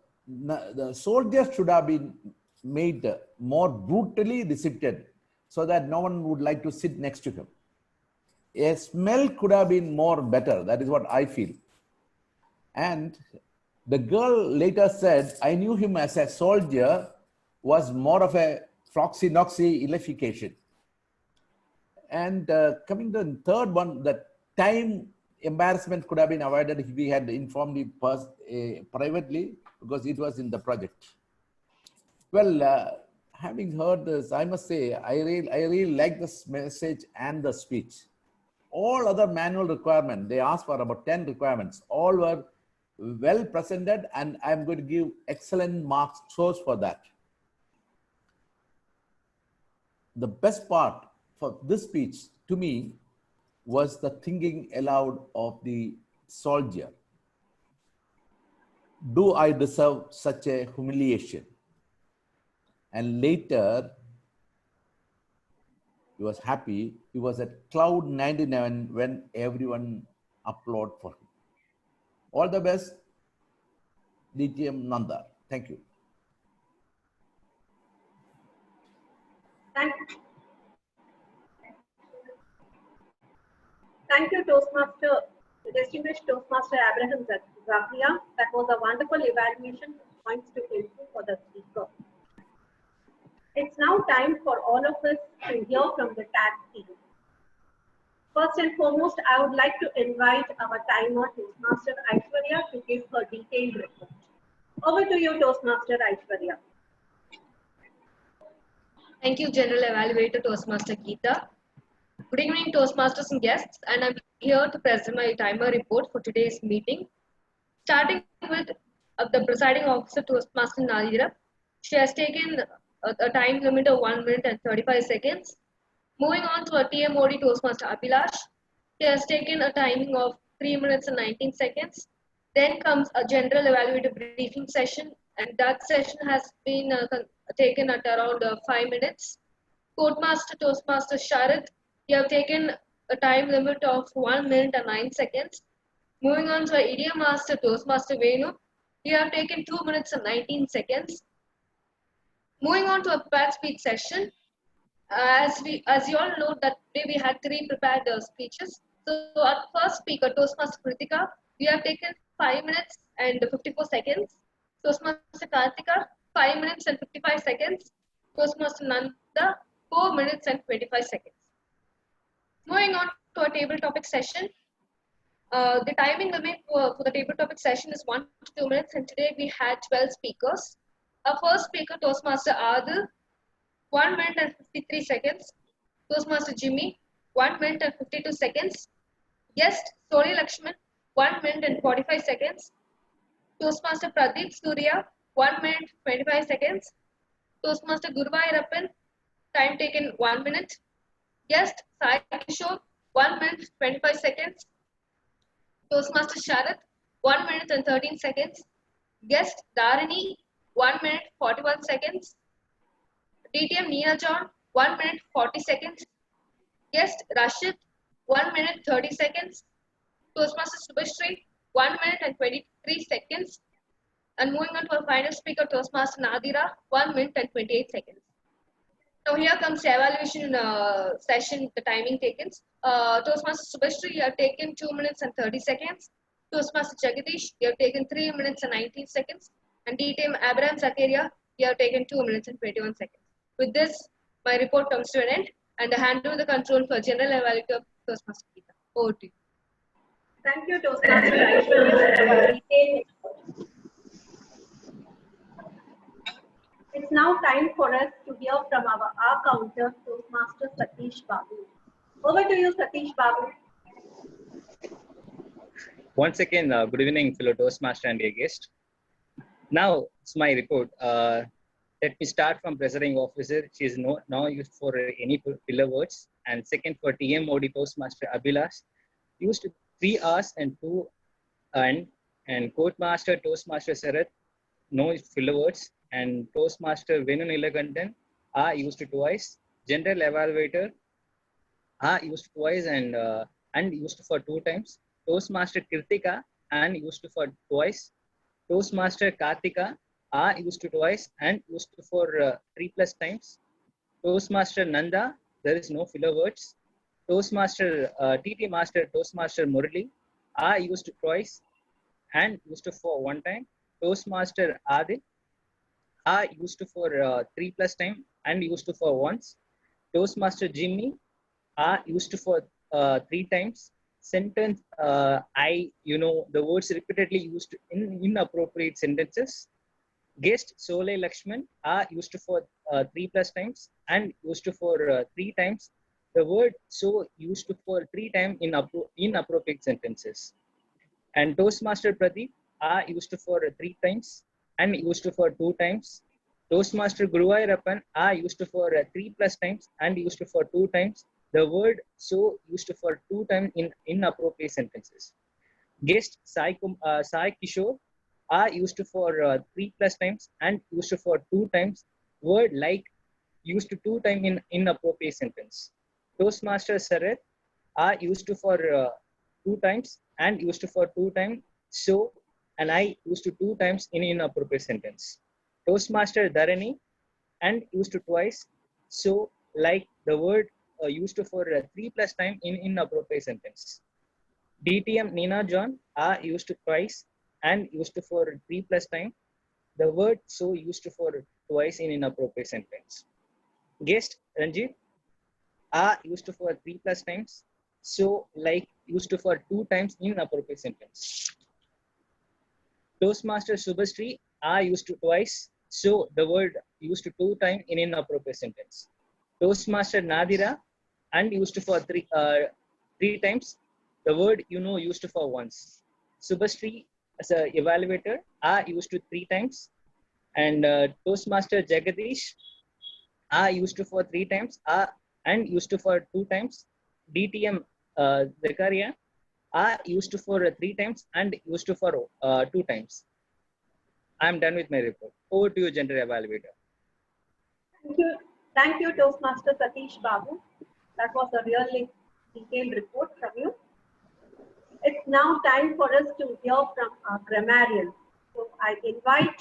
soldiers should have been made more brutally depicted so that no one would like to sit next to him. A smell could have been more better. That is what I feel. And the girl later said, I knew him as a soldier was more of a floxy-noxy-ification. And coming to the third one, the time embarrassment could have been avoided if we had informed him privately, because it was in the project. Well, having heard this, I must say, I really like this message and the speech. All other manual requirements, they asked for about 10 requirements, all were well presented, and I'm going to give excellent marks scores for that. The best part for this speech to me was the thinking aloud of the soldier. Do I deserve such a humiliation? And later, he was happy. He was at cloud 99 when everyone applauded for him. All the best, DTM Nanda. Thank you. Thank you, Toastmaster, distinguished Toastmaster Abraham Zafria. That was a wonderful evaluation, points to improve for the speaker. It's now time for all of us to hear from the tag team. First and foremost, I would like to invite our timer, Toastmaster Aishwarya, to give her detailed report. Over to you, Toastmaster Aishwarya. Thank you, General Evaluator Toastmaster Geeta. Good evening, Toastmasters and guests, and I'm here to present my timer report for today's meeting. Starting with the presiding officer, Toastmaster Nadira. She has taken a time limit of 1 minute and 35 seconds. Moving on to a TMOD Toastmaster Abhilash. She has taken a timing of 3 minutes and 19 seconds. Then comes a general evaluator briefing session, and that session has been taken at around 5 minutes. Codemaster Toastmaster Sharad, you have taken a time limit of 1 minute and 9 seconds. Moving on to a Idiom Master Toastmaster Venu, you have taken 2 minutes and 19 seconds. Moving on to a prepared speech session, as you all know that today we had 3 prepared speeches. So our first speaker, Toastmaster Kritika, we have taken 5 minutes and 54 seconds. Toastmaster Kartika, 5 minutes and 55 seconds. Toastmaster Nanda, 4 minutes and 25 seconds. Moving on to a table topic session. The timing limit for the table topic session is 1 to 2 minutes, and today we had 12 speakers. Our first speaker, Toastmaster Adil, 1 minute and 53 seconds. Toastmaster Jimmy, 1 minute and 52 seconds. Guest, Soli Lakshman, 1 minute and 45 seconds. Toastmaster Pradeep Surya, 1 minute 25 seconds. Toastmaster Guruvayurappan, time taken 1 minute. Guest, Sai Kishore, 1 minute 25 seconds. Toastmaster Sharath, 1 minute and 13 seconds. Guest, Dharini, 1 minute 41 seconds. DTM Neil John, 1 minute 40 seconds. Guest, Rashid, 1 minute 30 seconds. Toastmaster Subhashri, 1 minute and 23 seconds. And moving on to our final speaker, Toastmaster Nadira, 1 minute and 28 seconds. Now here comes the evaluation session, the timing taken. Toastmaster Subhashri, you have taken 2 minutes and 30 seconds. Toastmaster Jagadish, you have taken 3 minutes and 19 seconds. And DTM Abraham Zakaria, you have taken 2 minutes and 21 seconds. With this, my report comes to an end, and I hand over the control for General Evaluator Toastmaster Geeta. Over to you. Thank you, Toastmaster Aishwarya, for your detailed report. It's now time for us to hear from our counter, Toastmaster Satish Babu. Over to you, Satish Babu. Once again, good evening, fellow Toastmaster and dear guest. Now, it's my report. Let me start from presiding officer. She is now used for any filler words. And second, for TMOD Toastmaster Abhilash, used 3 hours and 2 and Codemaster Toastmaster Sarath, no filler words. And Toastmaster Venu Nilakandan are used twice. General Evaluator are used twice and used for 2 times. Toastmaster Kritika and used for twice. Toastmaster Kartika are used twice and used for 3+ times. Toastmaster Nanda, there is no filler words. Toastmaster TT Master Toastmaster Murali are used twice and used for 1 time. Toastmaster Adil are used for 3+ time and used for once. Toastmaster Jimmy are used for 3 times. Sentence, the words repeatedly used in inappropriate sentences. Guest Sole Lakshman are used for 3+ times and used for 3 times. The word so used for 3 times in inappropriate sentences. And Toastmaster Pradeep are used for 3 times and used for 2 times. Toastmaster Guruvayurappan are used for 3+ times and used for 2 times. The word so used for 2 times in inappropriate sentences. Guest Sai Kishore are used for 3 plus times and used for 2 times. Word like used 2 times in inappropriate sentence. Toastmaster Sarath are used for 2 times and used for 2 times. So and I used 2 times in inappropriate sentence. Toastmaster Dharani and used twice. So like the word used for 3 plus time in inappropriate sentence. DTM Nina John are used twice and used for 3 plus time. The word so used for twice in inappropriate sentence. Guest Ranjit are used for 3 plus times. So like used for 2 times in inappropriate sentence. Toastmaster Subhasri are used twice. So the word used 2 times in inappropriate sentence. Toastmaster Nadira and used for 3 times. The word used for once. Subhasri as an evaluator are used 3 times. And Toastmaster Jagadish are used for 3 times and used for 2 times. DTM Zakaria are used for 3 times and used for 2 times. I'm done with my report. Over to you, gender evaluator. Thank you, Toastmaster Satish Babu. That was a really detailed report from you. It's now time for us to hear from our grammarian. So I invite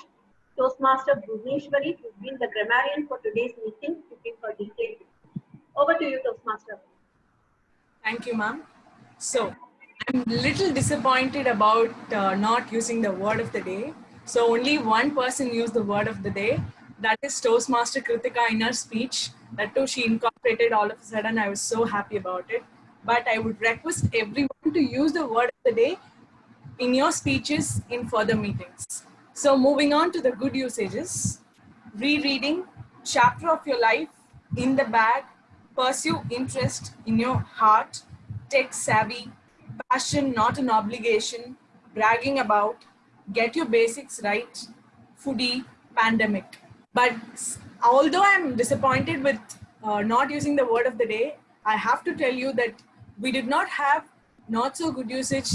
Toastmaster Bhuvneshwari, who's been the grammarian for today's meeting, to give her detailed report. Over to you, Toastmaster. Thank you, ma'am. So I'm a little disappointed about not using the word of the day. So only one person used the word of the day. That is Toastmaster Kritika in her speech. That too, she incorporated all of a sudden. I was so happy about it. But I would request everyone to use the word of the day in your speeches in further meetings. So moving on to the good usages. Rereading, chapter of your life, in the bag, pursue interest in your heart, tech savvy, passion not an obligation, bragging about, get your basics right, foodie, pandemic. But although I'm disappointed with not using the word of the day, I have to tell you that we did not have not so good usage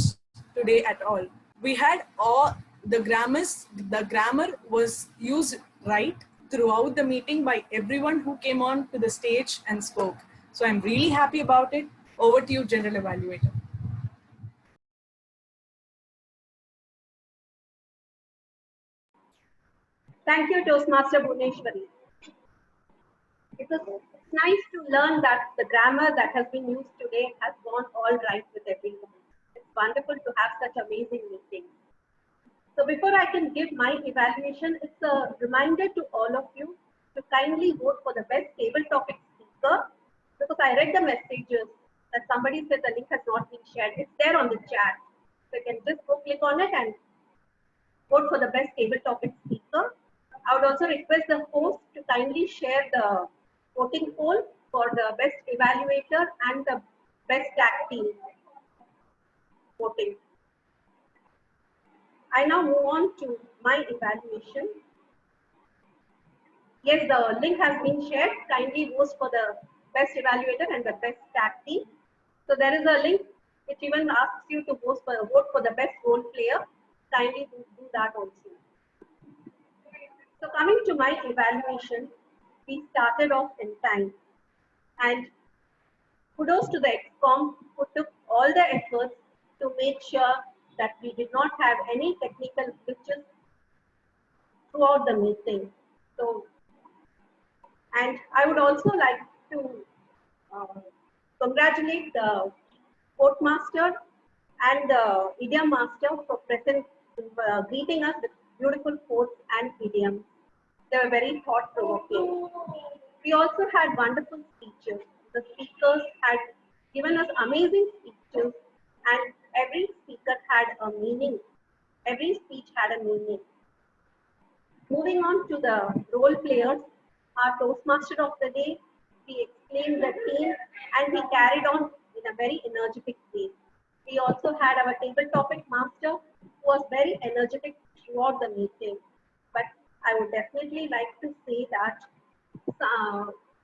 today at all. We had all the grammar was used right throughout the meeting by everyone who came on to the stage and spoke. So I'm really happy about it. Over to you, General Evaluator. Thank you, Toastmaster Bhuvneshwari. It's nice to learn that the grammar that has been used today has gone all right with everyone. It's wonderful to have such amazing meetings. So before I can give my evaluation, it's a reminder to all of you to kindly vote for the best table topic speaker, because I read the messages that somebody said the link has not been shared. It's there on the chat. So you can just go click on it and vote for the best table topic speaker. I would also request the host to kindly share the voting poll for the best evaluator and the best tag team voting. I now move on to my evaluation. Yes, the link has been shared. Kindly vote for the best evaluator and the best tag team. So there is a link which even asks you to vote for the best role player. Kindly do that also. So coming to my evaluation, we started off in time. And kudos to the ExCom who took all the efforts to make sure that we did not have any technical glitches throughout the meeting. So, and I would also like to congratulate the Portmaster and the idiom master for greeting us with beautiful quotes and idioms. They were very thought-provoking. We also had wonderful speeches. The speakers had given us amazing speeches, and every speaker had a meaning. Every speech had a meaning. Moving on to the role players, our Toastmaster of the day, he explained the theme and he carried on in a very energetic way. We also had our table topic master who was very energetic throughout the meeting. But I would definitely like to say that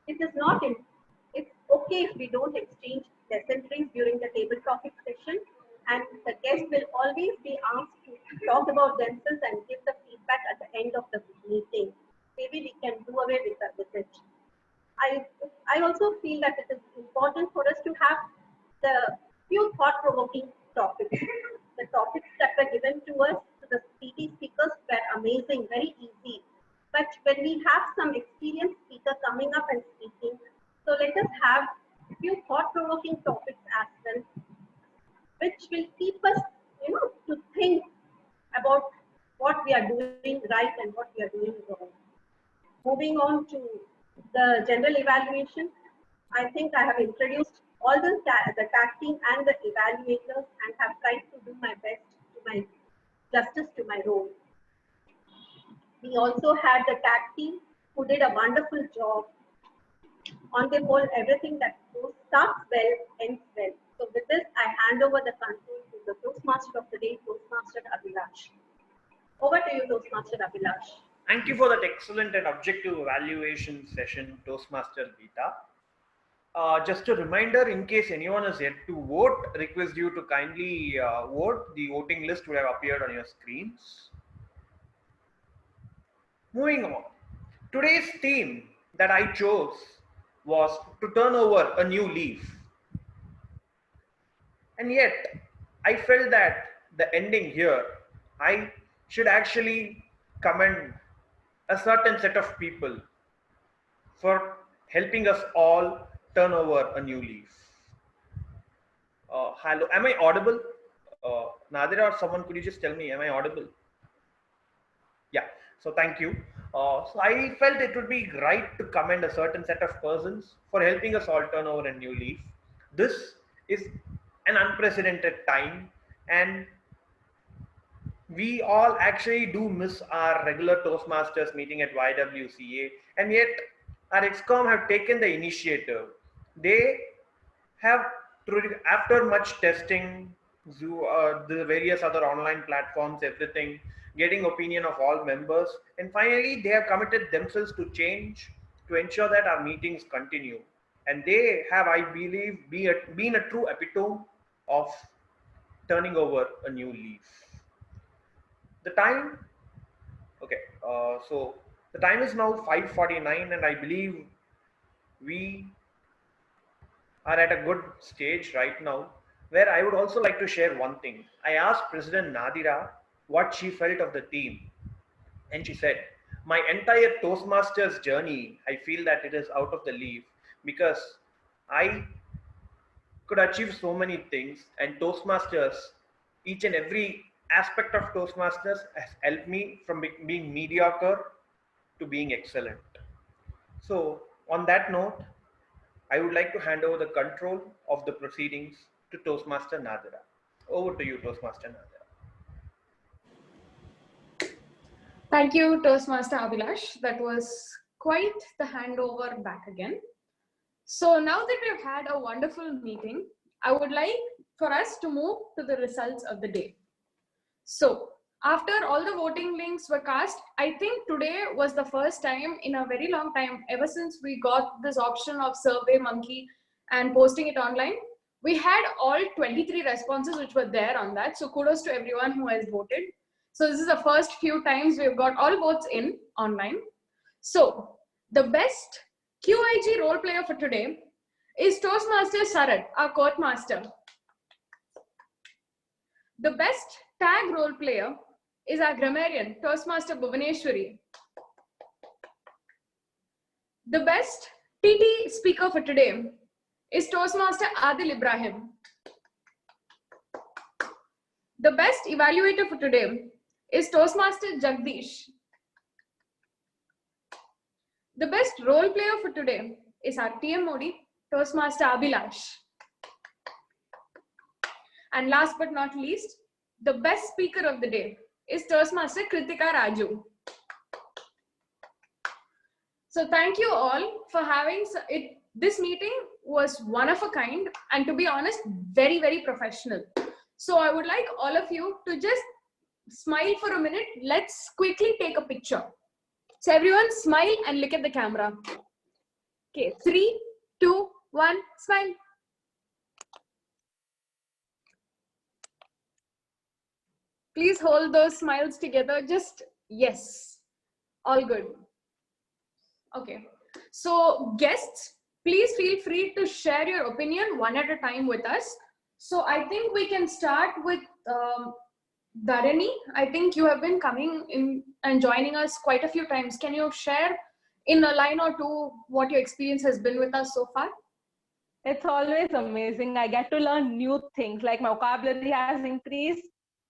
it's okay if we don't exchange pleasantries during the table topic session, and the guests will always be asked to talk about themselves and give the feedback at the end of the meeting. Maybe we can do away with it. I also feel that it is important for us to have the few thought-provoking topics. The topics that were given to us, to the PT speakers, were amazing, very easy. But when we have some experienced speaker coming up and speaking, so let us have a few thought-provoking topics as well, which will keep us, to think about what we are doing right and what we are doing wrong. Moving on to the general evaluation, I think I have introduced all the tag team and the evaluators and have tried to do my best to my justice to my role. We also had the tag team who did a wonderful job. On the whole, everything that starts well, ends well. So with this, I hand over the control to the Toastmaster of the day, Toastmaster Abhilash. Over to you, Toastmaster Abhilash. Thank you for that excellent and objective evaluation session, Toastmaster Geeta. Just a reminder, in case anyone is yet to vote, request you to kindly vote. The voting list would have appeared on your screens. Moving on. Today's theme that I chose was to turn over a new leaf. And yet, I felt that the ending here, I should actually commend a certain set of people for helping us all turn over a new leaf. Hello, am I audible? Nadira or someone, could you just tell me, am I audible? Yeah, so thank you. So I felt it would be right to commend a certain set of persons for helping us all turn over a new leaf. This is an unprecedented time, and we all actually do miss our regular Toastmasters meeting at YWCA, and yet our ExCom have taken the initiative. They have, after much testing, the various other online platforms, everything, getting opinion of all members, and finally they have committed themselves to change to ensure that our meetings continue. And they have, I believe, been a true epitome of turning over a new leaf. The time, okay, so the time is now 5:49, and I believe we are at a good stage right now, where I would also like to share one thing. I asked President Nadira what she felt of the theme, and she said, my entire Toastmasters journey, I feel that it is out of the leaf because I could achieve so many things, and Toastmasters, each and every aspect of Toastmasters has helped me from being mediocre to being excellent. So on that note, I would like to hand over the control of the proceedings to Toastmaster Nadira. Over to you, Toastmaster Nadira. Thank you, Toastmaster Abhilash. That was quite the handover back again. So now that we've had a wonderful meeting, I would like for us to move to the results of the day. So after all the voting links were cast, I think today was the first time in a very long time, ever since we got this option of SurveyMonkey and posting it online. We had all 23 responses which were there on that. So kudos to everyone who has voted. So this is the first few times we've got all votes in online. So the best QIG role player for today is Toastmaster Sarat, our court master. The best tag role player is our grammarian, Toastmaster Bhuvaneshwari. The best TT speaker for today is Toastmaster Adil Ibrahim. The best evaluator for today is Toastmaster Jagdish. The best role player for today is our TM Modi, Toastmaster Abhilash. And last but not least, the best speaker of the day is Toastmaster Kritika Raju. So thank you all for having it. This meeting was one of a kind, and to be honest, very, very professional. So I would like all of you to just smile for a minute. Let's quickly take a picture. So everyone smile and look at the camera. Okay, 3, 2, 1, smile. Please hold those smiles together. Just yes. All good. Okay. So guests, please feel free to share your opinion one at a time with us. So I think we can start with Dharani. I think you have been coming in and joining us quite a few times. Can you share in a line or two what your experience has been with us so far? It's always amazing. I get to learn new things, like my vocabulary has increased,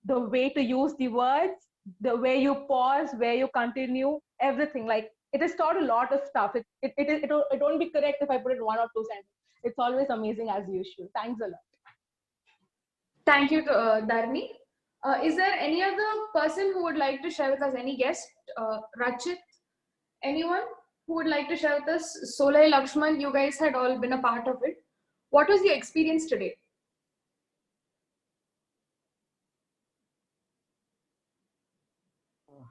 the way to use the words, the way you pause, where you continue, everything. Like it has taught a lot of stuff. It won't be correct if I put it one or two sentences. It's always amazing as usual. Thanks a lot. Thank you, Dharani. Is there any other person who would like to share with us, any guest? Rachit, anyone who would like to share with us? Solai, Lakshman, you guys had all been a part of it. What was your experience today?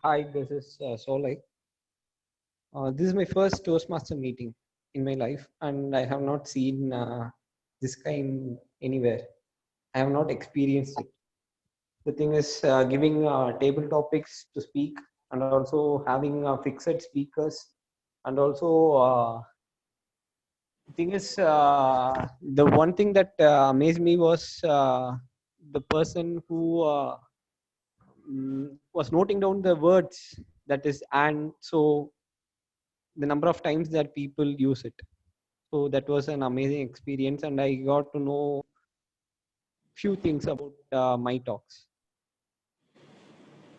Hi, this is Solai. This is my first Toastmaster meeting in my life, and I have not seen this kind anywhere. I have not experienced it. The thing is giving table topics to speak, and also having fixed speakers, and also the thing is the one thing that amazed me was the person who was noting down the words, that is, and so the number of times that people use it. So that was an amazing experience, and I got to know few things about my talks.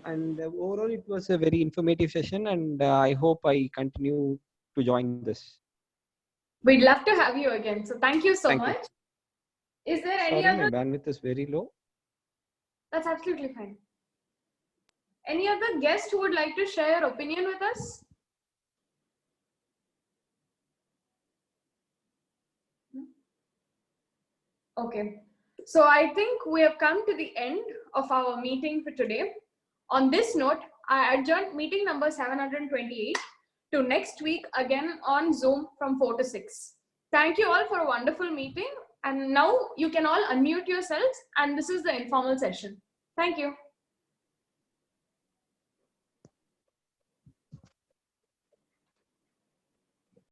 And overall, it was a very informative session, and I hope I continue to join this. We'd love to have you again. So thank you so Thank you. much. Is there any Sorry, other? my bandwidth is very low. That's absolutely fine. Any other guest who would like to share your opinion with us? Okay. So I think we have come to the end of our meeting for today. On this note, I adjourn meeting number 728 to next week again on Zoom from 4 to 6. Thank you all for a wonderful meeting. And now you can all unmute yourselves, and this is the informal session. Thank you.